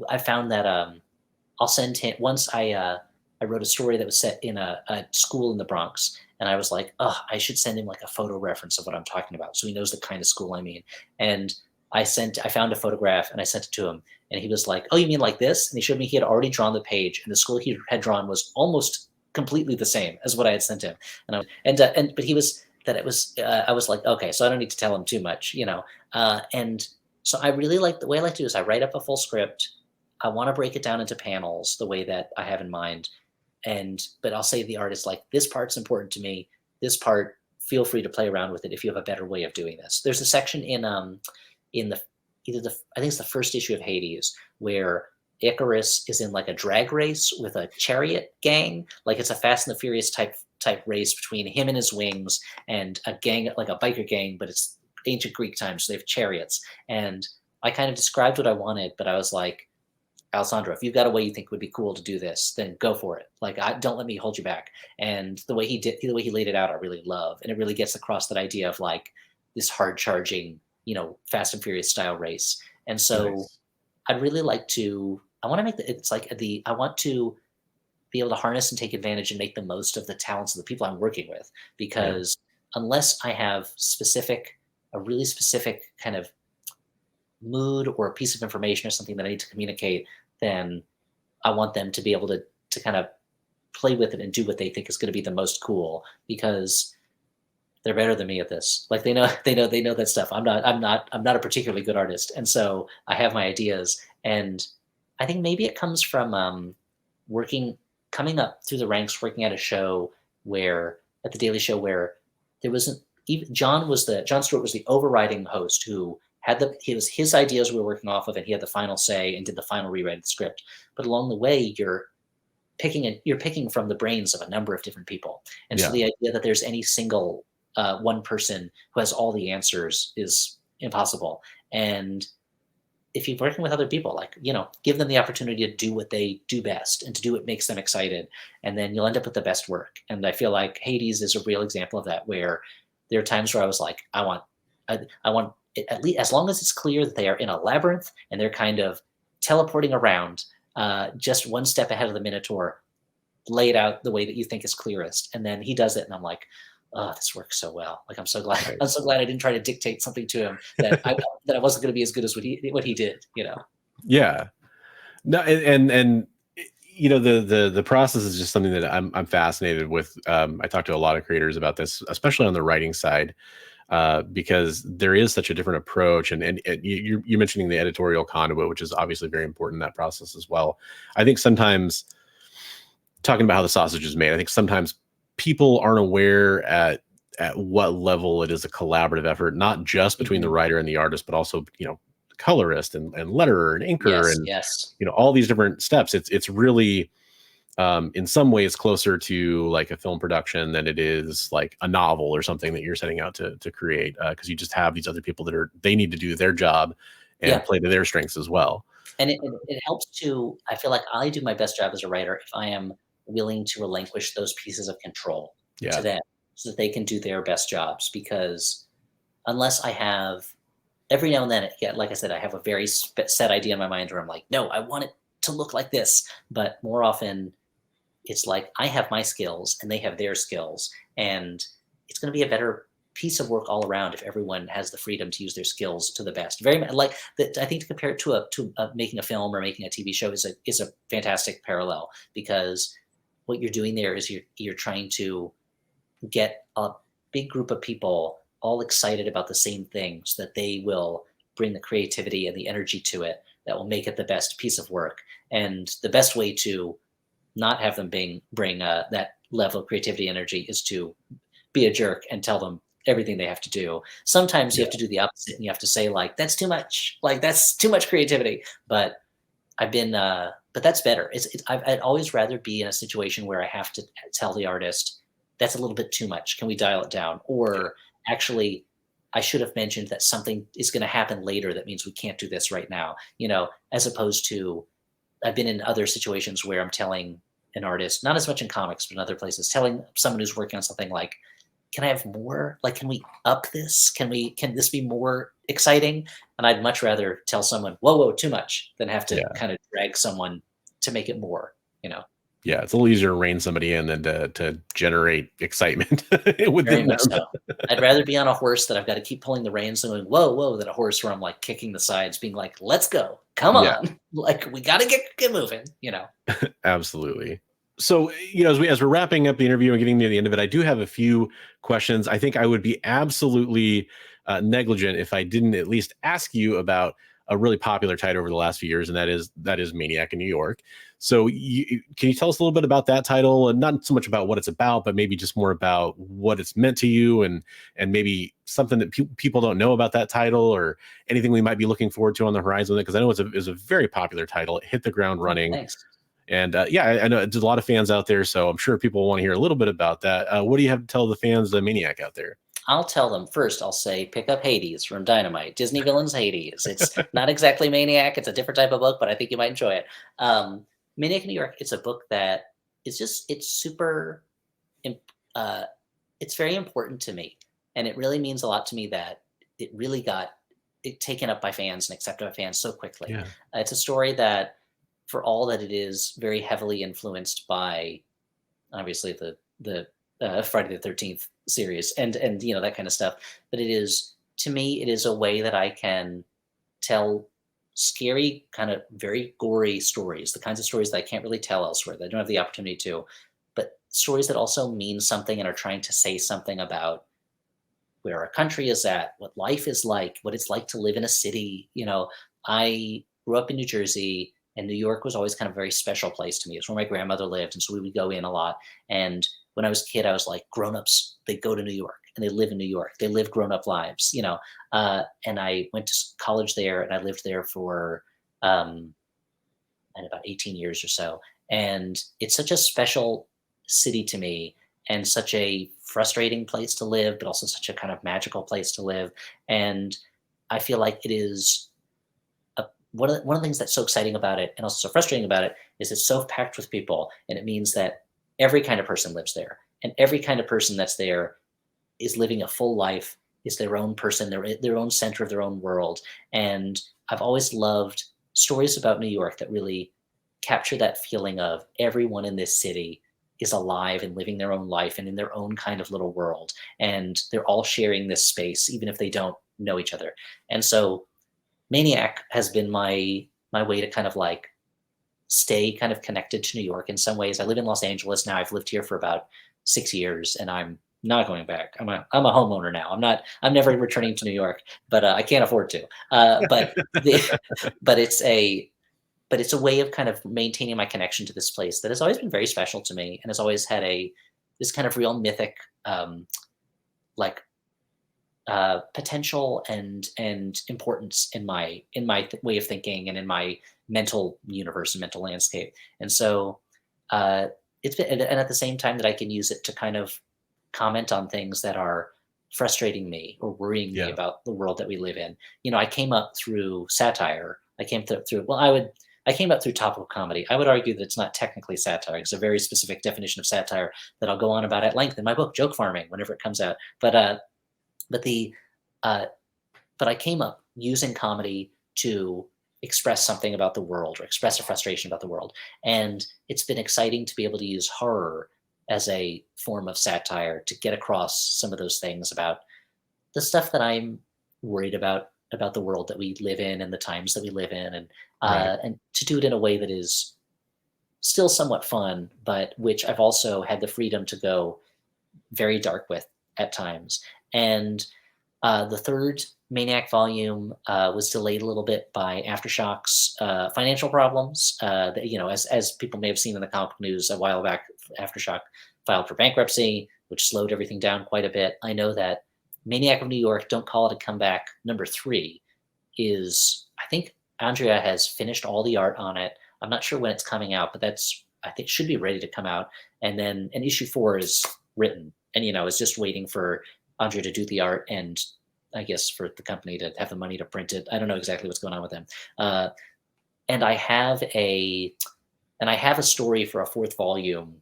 I found that I'll send him, once I wrote a story that was set in a school in the Bronx, and I was like, oh, I should send him like a photo reference of what I'm talking about, so he knows the kind of school I mean. And I found a photograph and I sent it to him, and he was like, oh, you mean like this? And he showed me he had already drawn the page, and the school he had drawn was almost completely the same as what I had sent him. But he was that it was. I was like, okay, so I don't need to tell him too much, And so I really like, the way I like to do is I write up a full script. I want to break it down into panels the way that I have in mind, but I'll say to the artist, like, this part's important to me. This part, feel free to play around with it if you have a better way of doing this. There's a section in I think it's the first issue of Hades, where Icarus is in like a drag race with a chariot gang. Like it's a Fast and the Furious type race between him and his wings and a gang, like a biker gang, but it's ancient Greek times, so they have chariots. And I kind of described what I wanted, but I was like, Alessandro, if you've got a way you think would be cool to do this, then go for it. Like, don't let me hold you back. And the way he laid it out, I really love. And it really gets across that idea of like this hard charging, Fast and Furious style race. And so nice. I'd really like to, I want to make I want to be able to harness and take advantage and make the most of the talents of the people I'm working with, because unless I have a really specific kind of mood or a piece of information or something that I need to communicate, then I want them to be able to kind of play with it and do what they think is going to be the most cool, because they're better than me at this. Like they know that stuff. I'm not a particularly good artist. And so I have my ideas, and I think maybe it comes from coming up through the ranks, working at a show at the Daily Show, where there wasn't even Jon Stewart was the overriding host who it was his ideas we were working off of, and he had the final say and did the final rewrite of the script. But along the way, you're picking from the brains of a number of different people. And so the idea that there's any single one person who has all the answers is impossible. And if you're working with other people, like, give them the opportunity to do what they do best and to do what makes them excited. And then you'll end up with the best work. And I feel like Hades is a real example of that, where there are times where I was like, I want it, at least as long as it's clear that they are in a labyrinth and they're kind of teleporting around, just one step ahead of the Minotaur, lay it out the way that you think is clearest. And then he does it. And I'm like, oh, this works so well. Like, I'm so glad I didn't try to dictate something to him that I wasn't going to be as good as what he did, Yeah. No. And the process is just something that I'm fascinated with. I talk to a lot of creators about this, especially on the writing side, because there is such a different approach. And you're mentioning the editorial conduit, which is obviously very important in that process as well. I think sometimes, talking about how the sausage is made, I think sometimes people aren't aware at what level it is a collaborative effort, not just between the writer and the artist, but also, colorist and letterer and inker and all these different steps. It's really in some ways closer to like a film production than it is like a novel or something that you're setting out to create, because you just have these other people they need to do their job and play to their strengths as well. And it helps to, I feel like I do my best job as a writer if I am willing to relinquish those pieces of control to them so that they can do their best jobs. Because unless I have, every now and then, like I said, I have a very set idea in my mind where I'm like, no, I want it to look like this. But more often it's like, I have my skills and they have their skills, and it's going to be a better piece of work all around if everyone has the freedom to use their skills to the best. Very much like that. I think to compare it to making a film or making a TV show is a fantastic parallel, because what you're doing there is you're trying to get a big group of people all excited about the same thing, so that they will bring the creativity and the energy to it that will make it the best piece of work. And the best way to not have them bring that level of creativity and energy is to be a jerk and tell them everything they have to do. Sometimes you have to do the opposite, and you have to say, like, that's too much, like, that's too much creativity. But but that's better. I'd always rather be in a situation where I have to tell the artist, that's a little bit too much. Can we dial it down? Or actually, I should have mentioned that something is going to happen later that means we can't do this right now, as opposed to, I've been in other situations where I'm telling an artist, not as much in comics, but in other places, telling someone who's working on something like, can I have more? Like, can we up this? Can this be more exciting? And I'd much rather tell someone, whoa, too much, than have to kind of drag someone to make it more, Yeah, it's a little easier to rein somebody in than to generate excitement within them. So. I'd rather be on a horse that I've got to keep pulling the reins and going, whoa, than a horse where I'm like kicking the sides, being like, let's go, come on, like, we got to get moving, Absolutely. So, as we're wrapping up the interview and getting near the end of it, I do have a few questions. I think I would be absolutely negligent if I didn't at least ask you about a really popular title over the last few years, and that is Maniac in New York. So can you tell us a little bit about that title, and not so much about what it's about, but maybe just more about what it's meant to you, and maybe something that people don't know about that title, or anything we might be looking forward to on the horizon? Because I know it's a very popular title. It hit the ground running. Thanks. And I know there's a lot of fans out there, so I'm sure people want to hear a little bit about that. What do you have to tell the fans of Maniac out there? I'll tell them first. I'll say, pick up Hades from Dynamite. Disney Villains Hades. It's not exactly Maniac. It's a different type of book, but I think you might enjoy it. Maniac in New York. It's a book that it's super. It's very important to me, and it really means a lot to me that it really got taken up by fans and accepted by fans so quickly. Yeah. It's a story that, for all that it is very heavily influenced by, obviously, the Friday the 13th series and that kind of stuff, but it is, to me, it is a way that I can tell scary, kind of very gory stories, the kinds of stories that I can't really tell elsewhere, that I don't have the opportunity to, but stories that also mean something and are trying to say something about where our country is at, what life is like, what it's like to live in a city. I grew up in New Jersey, and New York was always kind of a very special place to me. It's where my grandmother lived, and so we would go in a lot. And when I was a kid, I was like, grown-ups, they go to New York and they live in New York. They live grown-up lives, and I went to college there and I lived there for and about 18 years or so. And it's such a special city to me and such a frustrating place to live, but also such a kind of magical place to live. And I feel like it is one of the things that's so exciting about it and also so frustrating about it is it's so packed with people. And it means that every kind of person lives there. And every kind of person that's there is living a full life, is their own person, their own center of their own world. And I've always loved stories about New York that really capture that feeling of everyone in this city is alive and living their own life and in their own kind of little world. And they're all sharing this space, even if they don't know each other. And so Maniac has been my way to kind of like stay kind of connected to New York in some ways. I live in Los Angeles now. I've lived here for about 6 years and I'm not going back. I'm a homeowner now. I'm never returning to New York, but I can't afford to. But it's a way of kind of maintaining my connection to this place that has always been very special to me and has always had this kind of real mythic, like potential and importance in my way of thinking and in my mental universe and mental landscape. And so it's been, and at the same time that I can use it to kind of comment on things that are frustrating me or worrying me about the world that we live in. I came up through satire. I came up through topical comedy. I would argue that it's not technically satire. It's a very specific definition of satire that I'll go on about at length in my book, Joke Farming, whenever it comes out. But I came up using comedy to express something about the world or express a frustration about the world. And it's been exciting to be able to use horror as a form of satire to get across some of those things about the stuff that I'm worried about the world that we live in and the times that we live in, and to do it in a way that is still somewhat fun, but which I've also had the freedom to go very dark with at times. And the third Maniac volume was delayed a little bit by Aftershocks financial problems. As people may have seen in the comic news a while back, Aftershock filed for bankruptcy, which slowed everything down quite a bit. I know that Maniac of New York, Don't Call It a Comeback, #3 is, I think Andrea has finished all the art on it. I'm not sure when it's coming out, but I think should be ready to come out. And then issue 4 is written and, is just waiting for Andrea to do the art and I guess for the company to have the money to print it. I don't know exactly what's going on with them. And I have a story for a 4th volume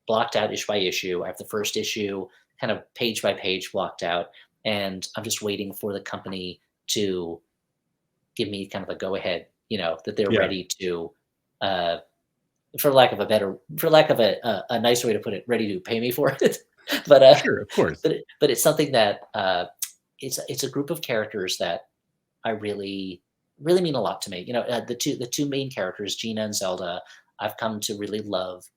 blocked out issue by issue. I have the first issue kind of page by page blocked out. And I'm just waiting for the company to give me kind of a go ahead, that they're ready to, for lack of a nicer way to put it, ready to pay me for it. But sure, of course. But it's something that it's a group of characters that I really, really mean a lot to me. The two main characters, Gina and Zelda, I've come to really love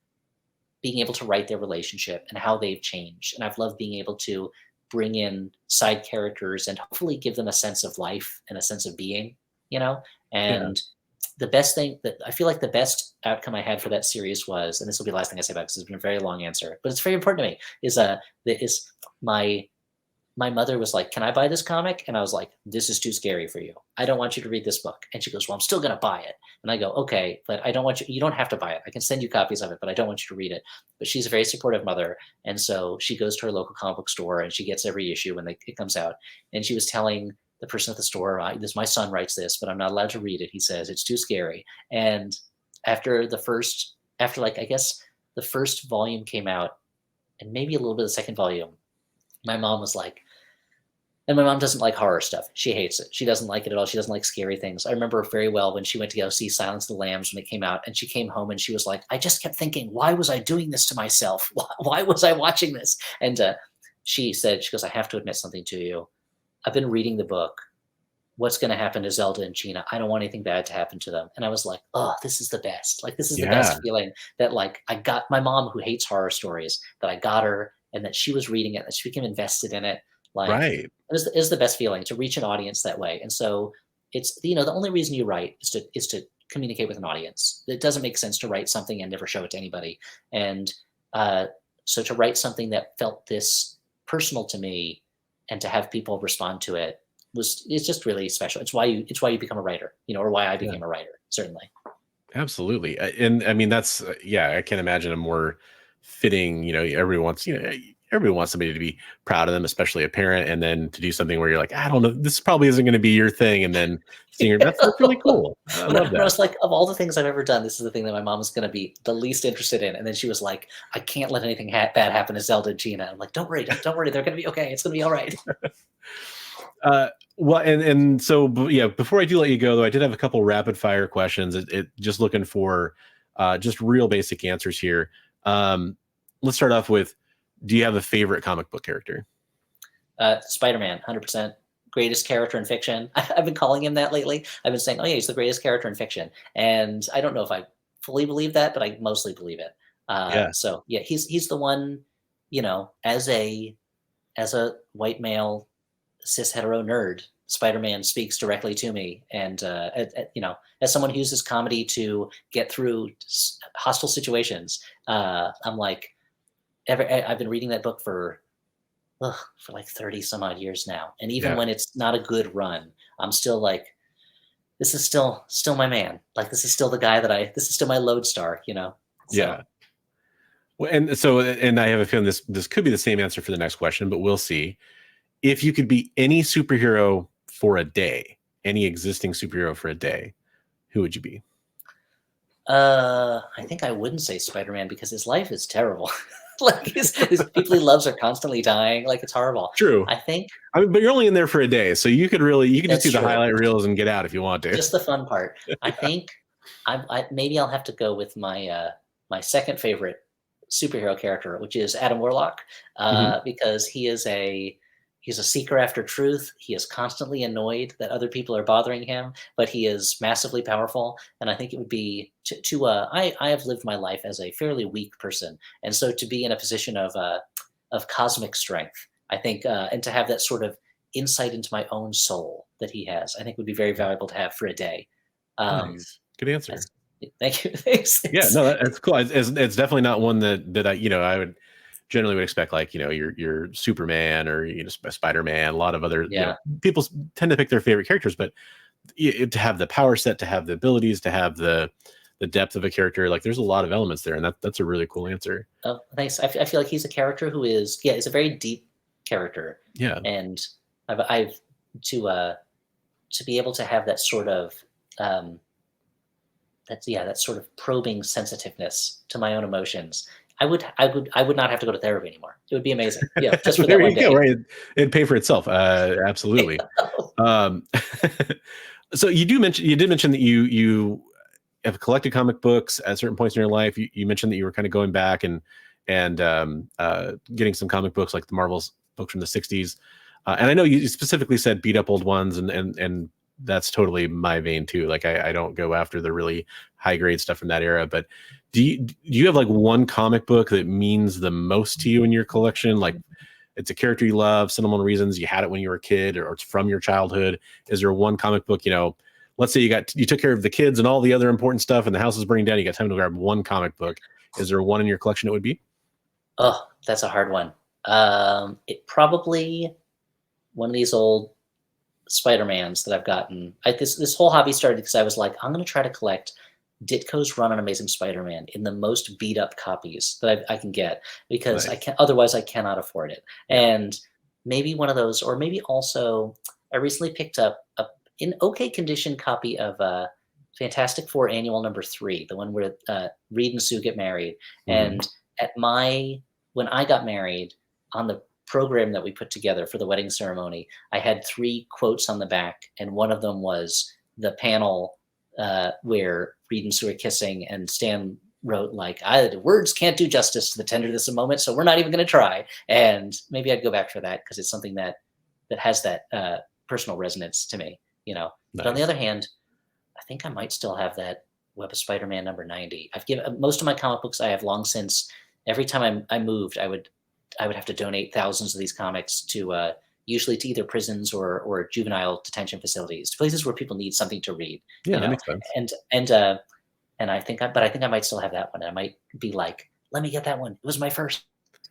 being able to write their relationship and how they've changed. And I've loved being able to bring in side characters and hopefully give them a sense of life and a sense of being, and the best thing that I feel like the best outcome I had for that series was, and this will be the last thing I say about it because it's been a very long answer, but it's very important to me, is my mother was like, "Can I buy this comic?" And I was like, "This is too scary for you. I don't want you to read this book." And she goes, "Well, I'm still going to buy it." And I go, "Okay, but I don't want you don't have to buy it. I can send you copies of it, but I don't want you to read it." But she's a very supportive mother. And so she goes to her local comic book store and she gets every issue when it comes out. And she was telling the person at the store, my son writes this, but I'm not allowed to read it. He says it's too scary. And after I guess the first volume came out and maybe a little bit of the second volume, my mom was like, and my mom doesn't like horror stuff. She hates it. She doesn't like it at all. She doesn't like scary things. I remember very well when she went to go see Silence of the Lambs when it came out, and she came home and she was like, "I just kept thinking, why was I doing this to myself? Why was I watching this?" And she goes, "I have to admit something to you. I've been reading the book. What's going to happen to Zelda and Gina? I don't want anything bad to happen to them." And I was like, "Oh, this is the best. Like, this is the best feeling that like I got my mom who hates horror stories, that I got her and that she was reading it, that she became invested in it." Like, it was the best feeling to reach an audience that way. And so it's, the only reason you write is to communicate with an audience. It doesn't make sense to write something and never show it to anybody. And So to write something that felt this personal to me and to have people respond to it it's just really special. It's why you become a writer, or why I became a writer, certainly. Absolutely. And I mean, that's, I can't imagine a more fitting, everybody wants somebody to be proud of them, especially a parent, and then to do something where you're like, I don't know, this probably isn't going to be your thing. And then seeing that's really cool. I love that. I was like, of all the things I've ever done, this is the thing that my mom is going to be the least interested in. And then she was like, I can't let anything bad happen to Zelda and Gina. I'm like, don't worry. They're going to be okay. It's going to be all right. Well, and so, before I do let you go, though, I did have a couple rapid fire questions. It just looking for just real basic answers here. Let's start off with, do you have a favorite comic book character? SpiderMan, 100%. Greatest character in fiction. I've been calling him that lately. I've been saying, oh yeah, he's the greatest character in fiction. And I don't know if I fully believe that, but I mostly believe it. So yeah, he's the one, as a white male, cis hetero nerd, Spider-Man speaks directly to me. And, as someone who uses comedy to get through hostile situations, I'm like, I've been reading that book for like 30 some odd years now. And even when it's not a good run, I'm still like, this is still my man. Like, this is still the guy this is still my lodestar, So. Yeah. Well, and I have a feeling this could be the same answer for the next question, but we'll see. If you could be any superhero for a day, any existing superhero for a day, who would you be? I think I wouldn't say Spider-Man because his life is terrible. Like his people he loves are constantly dying. Like, it's horrible. True. I mean, but you're only in there for a day, so you could just do the highlight reels and get out if you want to. Just the fun part. I think maybe I'll have to go with my my second favorite superhero character, which is Adam Warlock, because he's a seeker after truth. He is constantly annoyed that other people are bothering him, but he is massively powerful. And I think it would be I have lived my life as a fairly weak person. And so to be in a position of cosmic strength, I think, and to have that sort of insight into my own soul that he has, I think would be very valuable to have for a day. Nice. Good answer. Thank you. Thanks. Yeah, no, that's cool. It's definitely not one that I would generally expect, like, your Superman or Spider-Man. A lot of other people tend to pick their favorite characters, but to have the power set, to have the abilities, to have the depth of a character, like, there's a lot of elements there, and that's a really cool answer. Oh, thanks. I feel like he's a character who is it's a very deep character. Yeah, and I've to be able to have that sort of that sort of probing sensitiveness to my own emotions. I would not have to go to therapy anymore. It would be amazing. Yeah, just for that one day. Go, right? It'd pay for itself. Absolutely. So you did mention that you have collected comic books at certain points in your life. You mentioned that you were kind of going back and getting some comic books, like the Marvel's books from the 60s. And I know you specifically said beat up old ones, and that's totally my vein too. Like, I don't go after the really high grade stuff from that era, but do you have like one comic book that means the most to you in your collection? Like, it's a character you love, sentimental reasons, you had it when you were a kid, or it's from your childhood. Is there one comic book, let's say you took care of the kids and all the other important stuff and the house is burning down, you got time to grab one comic book. Is there one in your collection it would be? Oh, that's a hard one. It probably one of these old Spider-Mans that I've gotten. This whole hobby started because I was like, I'm going to try to collect Ditko's run on Amazing Spider-Man in the most beat up copies that I can get, because nice. Otherwise I cannot afford it. And maybe one of those, or maybe also I recently picked up an okay condition copy of Fantastic Four Annual #3, the one where Reed and Sue get married. And when I got married, on the program that we put together for the wedding ceremony, I had 3 quotes on the back, and one of them was the panel where Reed and Sue are kissing, and Stan wrote, like, words can't do justice to the tenderness of a moment, so we're not even going to try. And maybe I'd go back for that, because it's something that has that personal resonance to me, Nice. But on the other hand, I think I might still have that Web of Spider-Man #90. I've given most of my comic books. I have long since. Every time I moved, I would have to donate thousands of these comics to usually to either prisons or juvenile detention facilities, places where people need something to read. Yeah, that makes sense. And I think I might still have that one. I might be like, let me get that one. It was my first.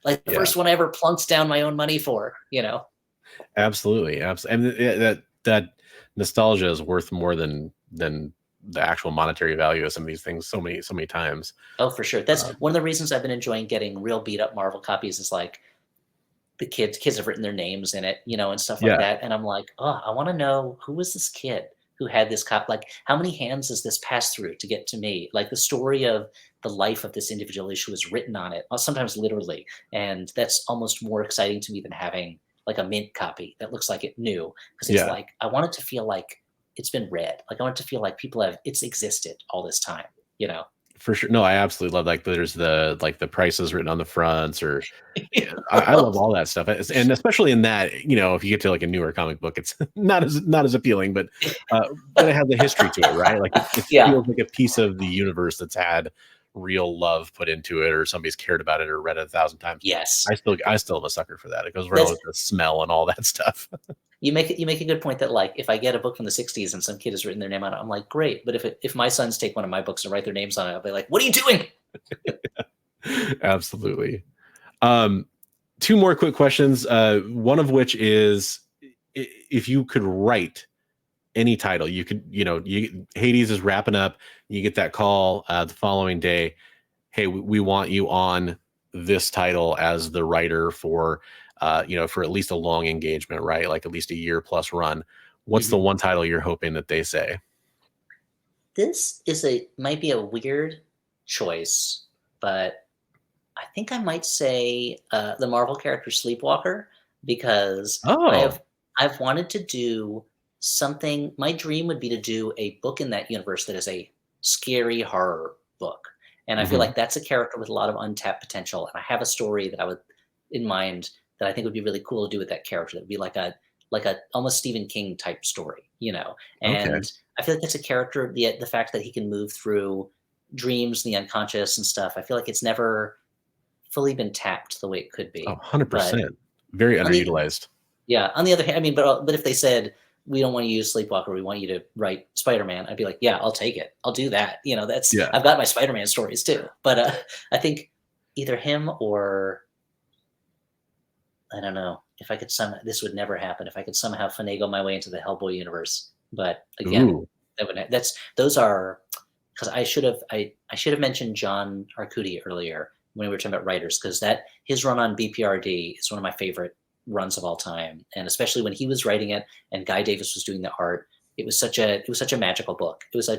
Like the first one I ever plunked down my own money for, you know? Absolutely. Absolutely. And that nostalgia is worth more than the actual monetary value of some of these things so many times. Oh, for sure. That's one of the reasons I've been enjoying getting real beat up Marvel copies is like the kids have written their names in it, you know, and stuff like Yeah. that. And I'm like, oh, I want to know who was this kid who had this cop? Like, how many hands does this pass through to get to me? Like the story of the life of this individual issue is written on it, sometimes literally. And that's almost more exciting to me than having like a mint copy that looks like it new. Because it's Yeah. like, I want it to feel like it's been read. Like I want it to feel like it's existed all this time, you know? For sure. No, I absolutely love, like, there's the prices written on the fronts, or I love all that stuff. And especially in that, you know, if you get to like a newer comic book, it's not as appealing, but it has a history to it, right? Like it Yeah. feels like a piece of the universe that's had real love put into it, or somebody's cared about it or read it 1,000 times. Yes. I still am a sucker for that. It goes right with the smell and all that stuff. You make a good point that like if I get a book from the 60s and some kid has written their name on it, I'm like, great. But if my sons take one of my books and write their names on it, I'll be like, what are you doing? Absolutely. Two more quick questions. One of which is, if you could write any title, you could, Hades is wrapping up, you get that call the following day, hey, we want you on this title as the writer for for at least a long engagement, right? Like at least a year plus run. What's the one title you're hoping that they say? This might be a weird choice, but I think I might say the Marvel character Sleepwalker, because I've wanted to do something. My dream would be to do a book in that universe that is a scary horror book. And I feel like that's a character with a lot of untapped potential. And I have a story that I would in mind that I think would be really cool to do with that character. That would be like a almost Stephen King type story, you know? And I feel like that's a character, the fact that he can move through dreams and the unconscious and stuff. I feel like it's never fully been tapped the way it could be. 100%. Very underutilized. Yeah. On the other hand, I mean, but if they said, we don't want to use Sleepwalker, we want you to write Spider-Man, I'd be like, yeah, I'll take it. I'll do that. You know, I've got my Spider-Man stories too. But I think either him or, I don't know, if I could this would never happen, if I could somehow finagle my way into the Hellboy universe. But again, those are, because I should have mentioned John Arcudi earlier when we were talking about writers, because his run on BPRD is one of my favorite runs of all time, and especially when he was writing it and Guy Davis was doing the art, it was such a magical book. It was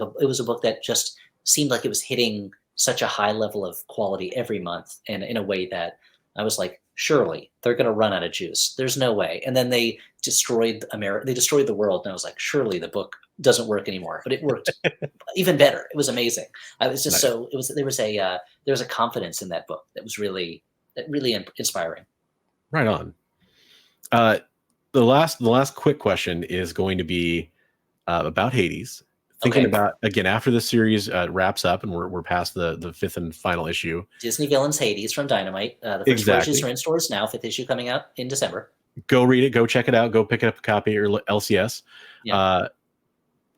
a book that just seemed like it was hitting such a high level of quality every month, and in a way that I was like, surely they're going to run out of juice. There's no way. And then they destroyed America. They destroyed the world, and I was like, surely the book doesn't work anymore. But it worked even better. It was amazing. I was just there was a confidence in that book that was really inspiring. Right on. The last quick question is going to be about Hades. Thinking about, again, after the series wraps up and we're past the fifth and final issue. Disney Villains Hades from Dynamite. The first 4 issues are in stores now. 5th issue coming out in December. Go read it. Go check it out. Go pick up a copy or LCS. Yeah.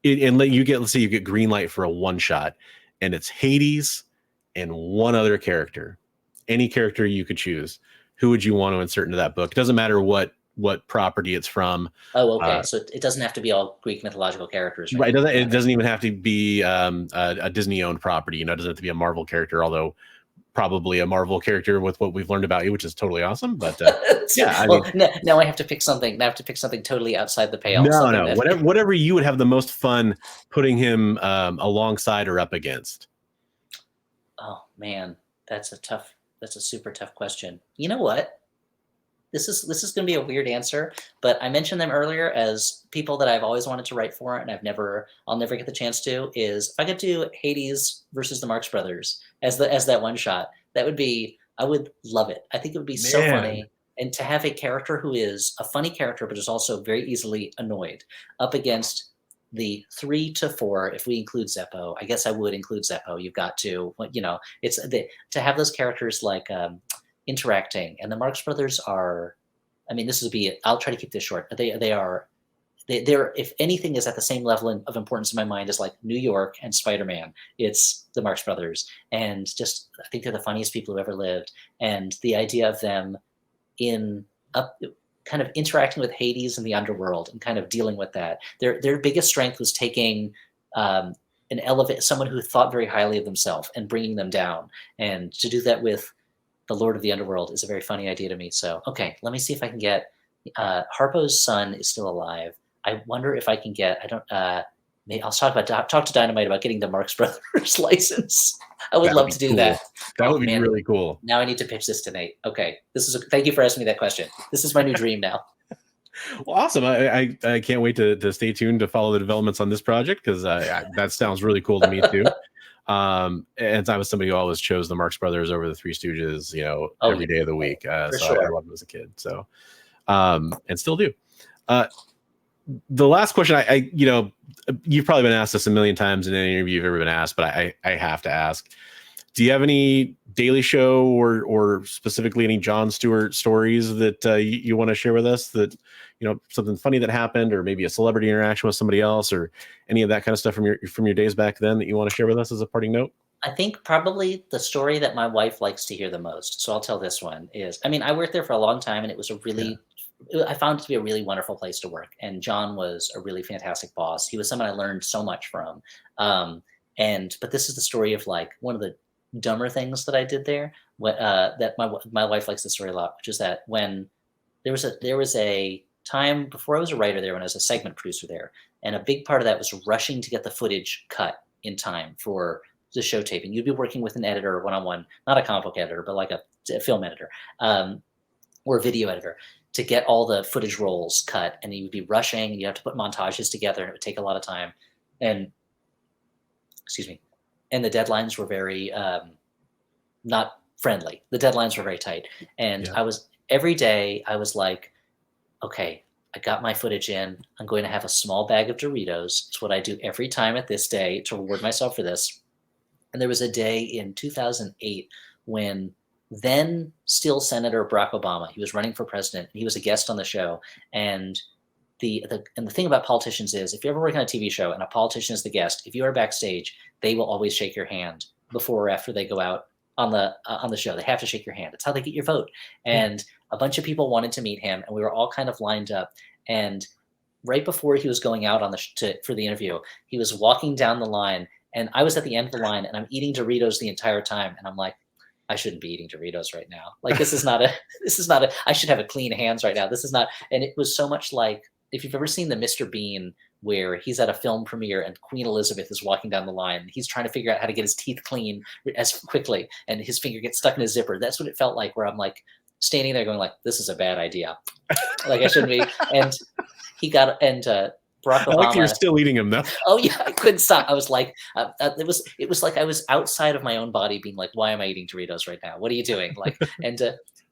And you get green light for a one shot, and it's Hades and one other character. Any character you could choose. Who would you want to insert into that book? It doesn't matter what property it's from. Oh, okay. So it doesn't have to be all Greek mythological characters, right? It doesn't even have to be a Disney-owned property. You know, it doesn't have to be a Marvel character, although probably a Marvel character with what we've learned about you, which is totally awesome. But yeah, now I have to pick something. Now I have to pick something totally outside the pale. No. Whatever you would have the most fun putting him alongside or up against. Oh man, that's a super tough question. You know what? This is going to be a weird answer, but I mentioned them earlier as people that I've always wanted to write for, and I'll never get the chance to. Is if I could do Hades versus the Marx Brothers as that one shot, I would love it. I think it would be so funny, and to have a character who is a funny character but is also very easily annoyed up against the 3 to 4. If we include Zeppo, I guess I would include Zeppo. You've got to, it's to have those characters like. Interacting, and the Marx Brothers are, I mean, I'll try to keep this short, but they are they're, if anything is at the same level of importance in my mind as like New York and SpiderMan, it's the Marx Brothers. And just, I think they're the funniest people who ever lived. And the idea of them in up, kind of interacting with Hades and the underworld and kind of dealing with that. Their biggest strength was taking someone who thought very highly of themselves and bringing them down. And to do that with the Lord of the Underworld is a very funny idea to me. So, okay, let me see if I can get, Harpo's son is still alive. I wonder if I can get, maybe I'll talk to Dynamite about getting the Marx Brothers license. I would love to do that. That would be really cool. Now I need to pitch this to Nate. Okay, thank you for asking me that question. This is my new dream now. Well, awesome. I can't wait to stay tuned to follow the developments on this project, because that sounds really cool to me too. And I was somebody who always chose the Marx Brothers over the Three Stooges, every day of the week. So sure. I loved them as a kid. So, and still do. The last question, you've probably been asked this a million times in any interview you've ever been asked, but I have to ask, do you have any Daily Show or specifically any Jon Stewart stories that you want to share with us, that, something funny that happened, or maybe a celebrity interaction with somebody else, or any of that kind of stuff from your days back then that you want to share with us as a parting note? I think probably the story that my wife likes to hear the most, so I'll tell this one, is, I worked there for a long time, and it was I found it to be a really wonderful place to work. And John was a really fantastic boss. He was someone I learned so much from. But this is the story of like one of the dumber things that I did there, that my wife likes the story a lot, which is that when there was a time before I was a writer there, when I was a segment producer there, and a big part of that was rushing to get the footage cut in time for the show taping. You'd be working with an editor one-on-one, not a comic book editor, but like a film editor, or a video editor, to get all the footage rolls cut. And you would be rushing, and you have to put montages together, and it would take a lot of time. And and the deadlines were very not friendly. The deadlines were very tight. And every day I was like, okay, I got my footage in. I'm going to have a small bag of Doritos. It's what I do every time at this day to reward myself for this. And there was a day in 2008 when then still Senator Barack Obama, he was running for president. He was a guest on the show. And the thing about politicians is, if you're ever working on a TV show and a politician is the guest, if you are backstage, they will always shake your hand before or after they go out on the show. They have to shake your hand. It's how they get your vote. And a bunch of people wanted to meet him, and we were all kind of lined up. And right before he was going out for the interview, he was walking down the line, and I was at the end of the line, and I'm eating Doritos the entire time. And I'm like, I shouldn't be eating Doritos right now. Like, this is not I should have a clean hands right now. This is not, and it was so much like, if you've ever seen the Mr. Bean, where he's at a film premiere and Queen Elizabeth is walking down the line, and he's trying to figure out how to get his teeth clean as quickly, and his finger gets stuck in his zipper. That's what it felt like, where I'm like standing there going like, this is a bad idea. Like, I shouldn't be. And Barack Obama. I like you're still eating them though. Oh yeah, I couldn't stop. I was like, it was like I was outside of my own body, being like, why am I eating Doritos right now? What are you doing? Like, and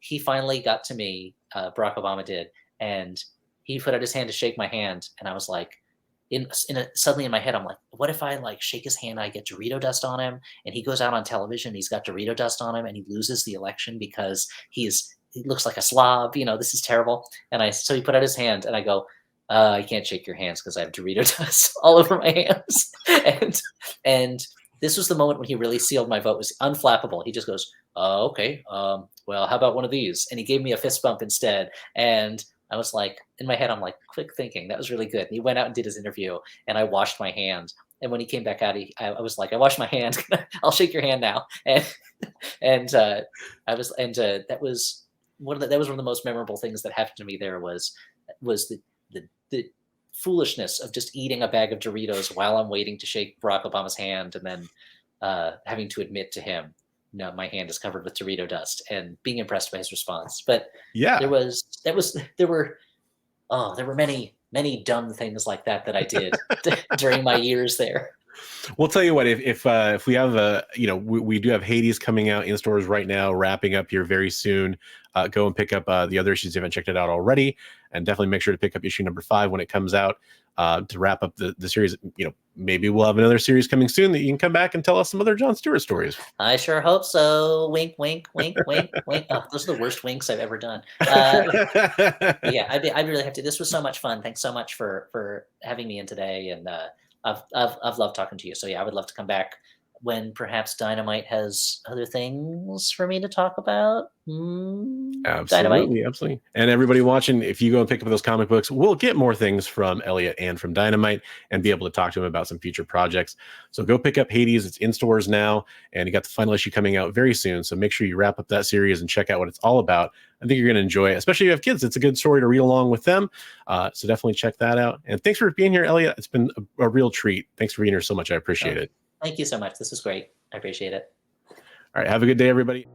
he finally got to me. Barack Obama did, and he put out his hand to shake my hand, and I was like, suddenly in my head, I'm like, what if I like shake his hand, I get Dorito dust on him, and he goes out on television, he's got Dorito dust on him, and he loses the election because he looks like a slob. This is terrible. And so he put out his hand, and I go, I can't shake your hands because I have Dorito dust all over my hands. And this was the moment when he really sealed my vote. It was unflappable. He just goes, oh, okay. Well, how about one of these? And he gave me a fist bump instead. And I was like, in my head, I'm like, quick thinking. That was really good. And he went out and did his interview, and I washed my hand. And when he came back out, I was like, I washed my hand. I'll shake your hand now. That was one of the most memorable things that happened to me there was the foolishness of just eating a bag of Doritos while I'm waiting to shake Barack Obama's hand, and then having to admit to him, no, my hand is covered with Dorito dust, and being impressed by his response. But yeah, there were many dumb things like that I did during my years there. We'll tell you what, if we have we do have Hades coming out in stores right now, wrapping up here very soon. Go and pick up the other issues if you haven't checked it out already, and definitely make sure to pick up issue number 5 when it comes out to wrap up the series. Maybe we'll have another series coming soon that you can come back and tell us some other John Stewart stories. I sure hope so. Wink, wink, wink, wink, wink. Oh, those are the worst winks I've ever done. Yeah, I'd really have to. This was so much fun. Thanks so much for having me in today, and I've loved talking to you. So yeah, I would love to come back when perhaps Dynamite has other things for me to talk about. Absolutely, absolutely. And everybody watching, if you go and pick up those comic books, we'll get more things from Elliot and from Dynamite and be able to talk to him about some future projects. So go pick up Hades. It's in stores now, and you got the final issue coming out very soon. So make sure you wrap up that series and check out what it's all about. I think you're going to enjoy it, especially if you have kids. It's a good story to read along with them. So definitely check that out. And thanks for being here, Elliot. It's been a real treat. Thanks for being here so much. I appreciate it. Thank you so much. This is great. I appreciate it. All right. Have a good day, everybody.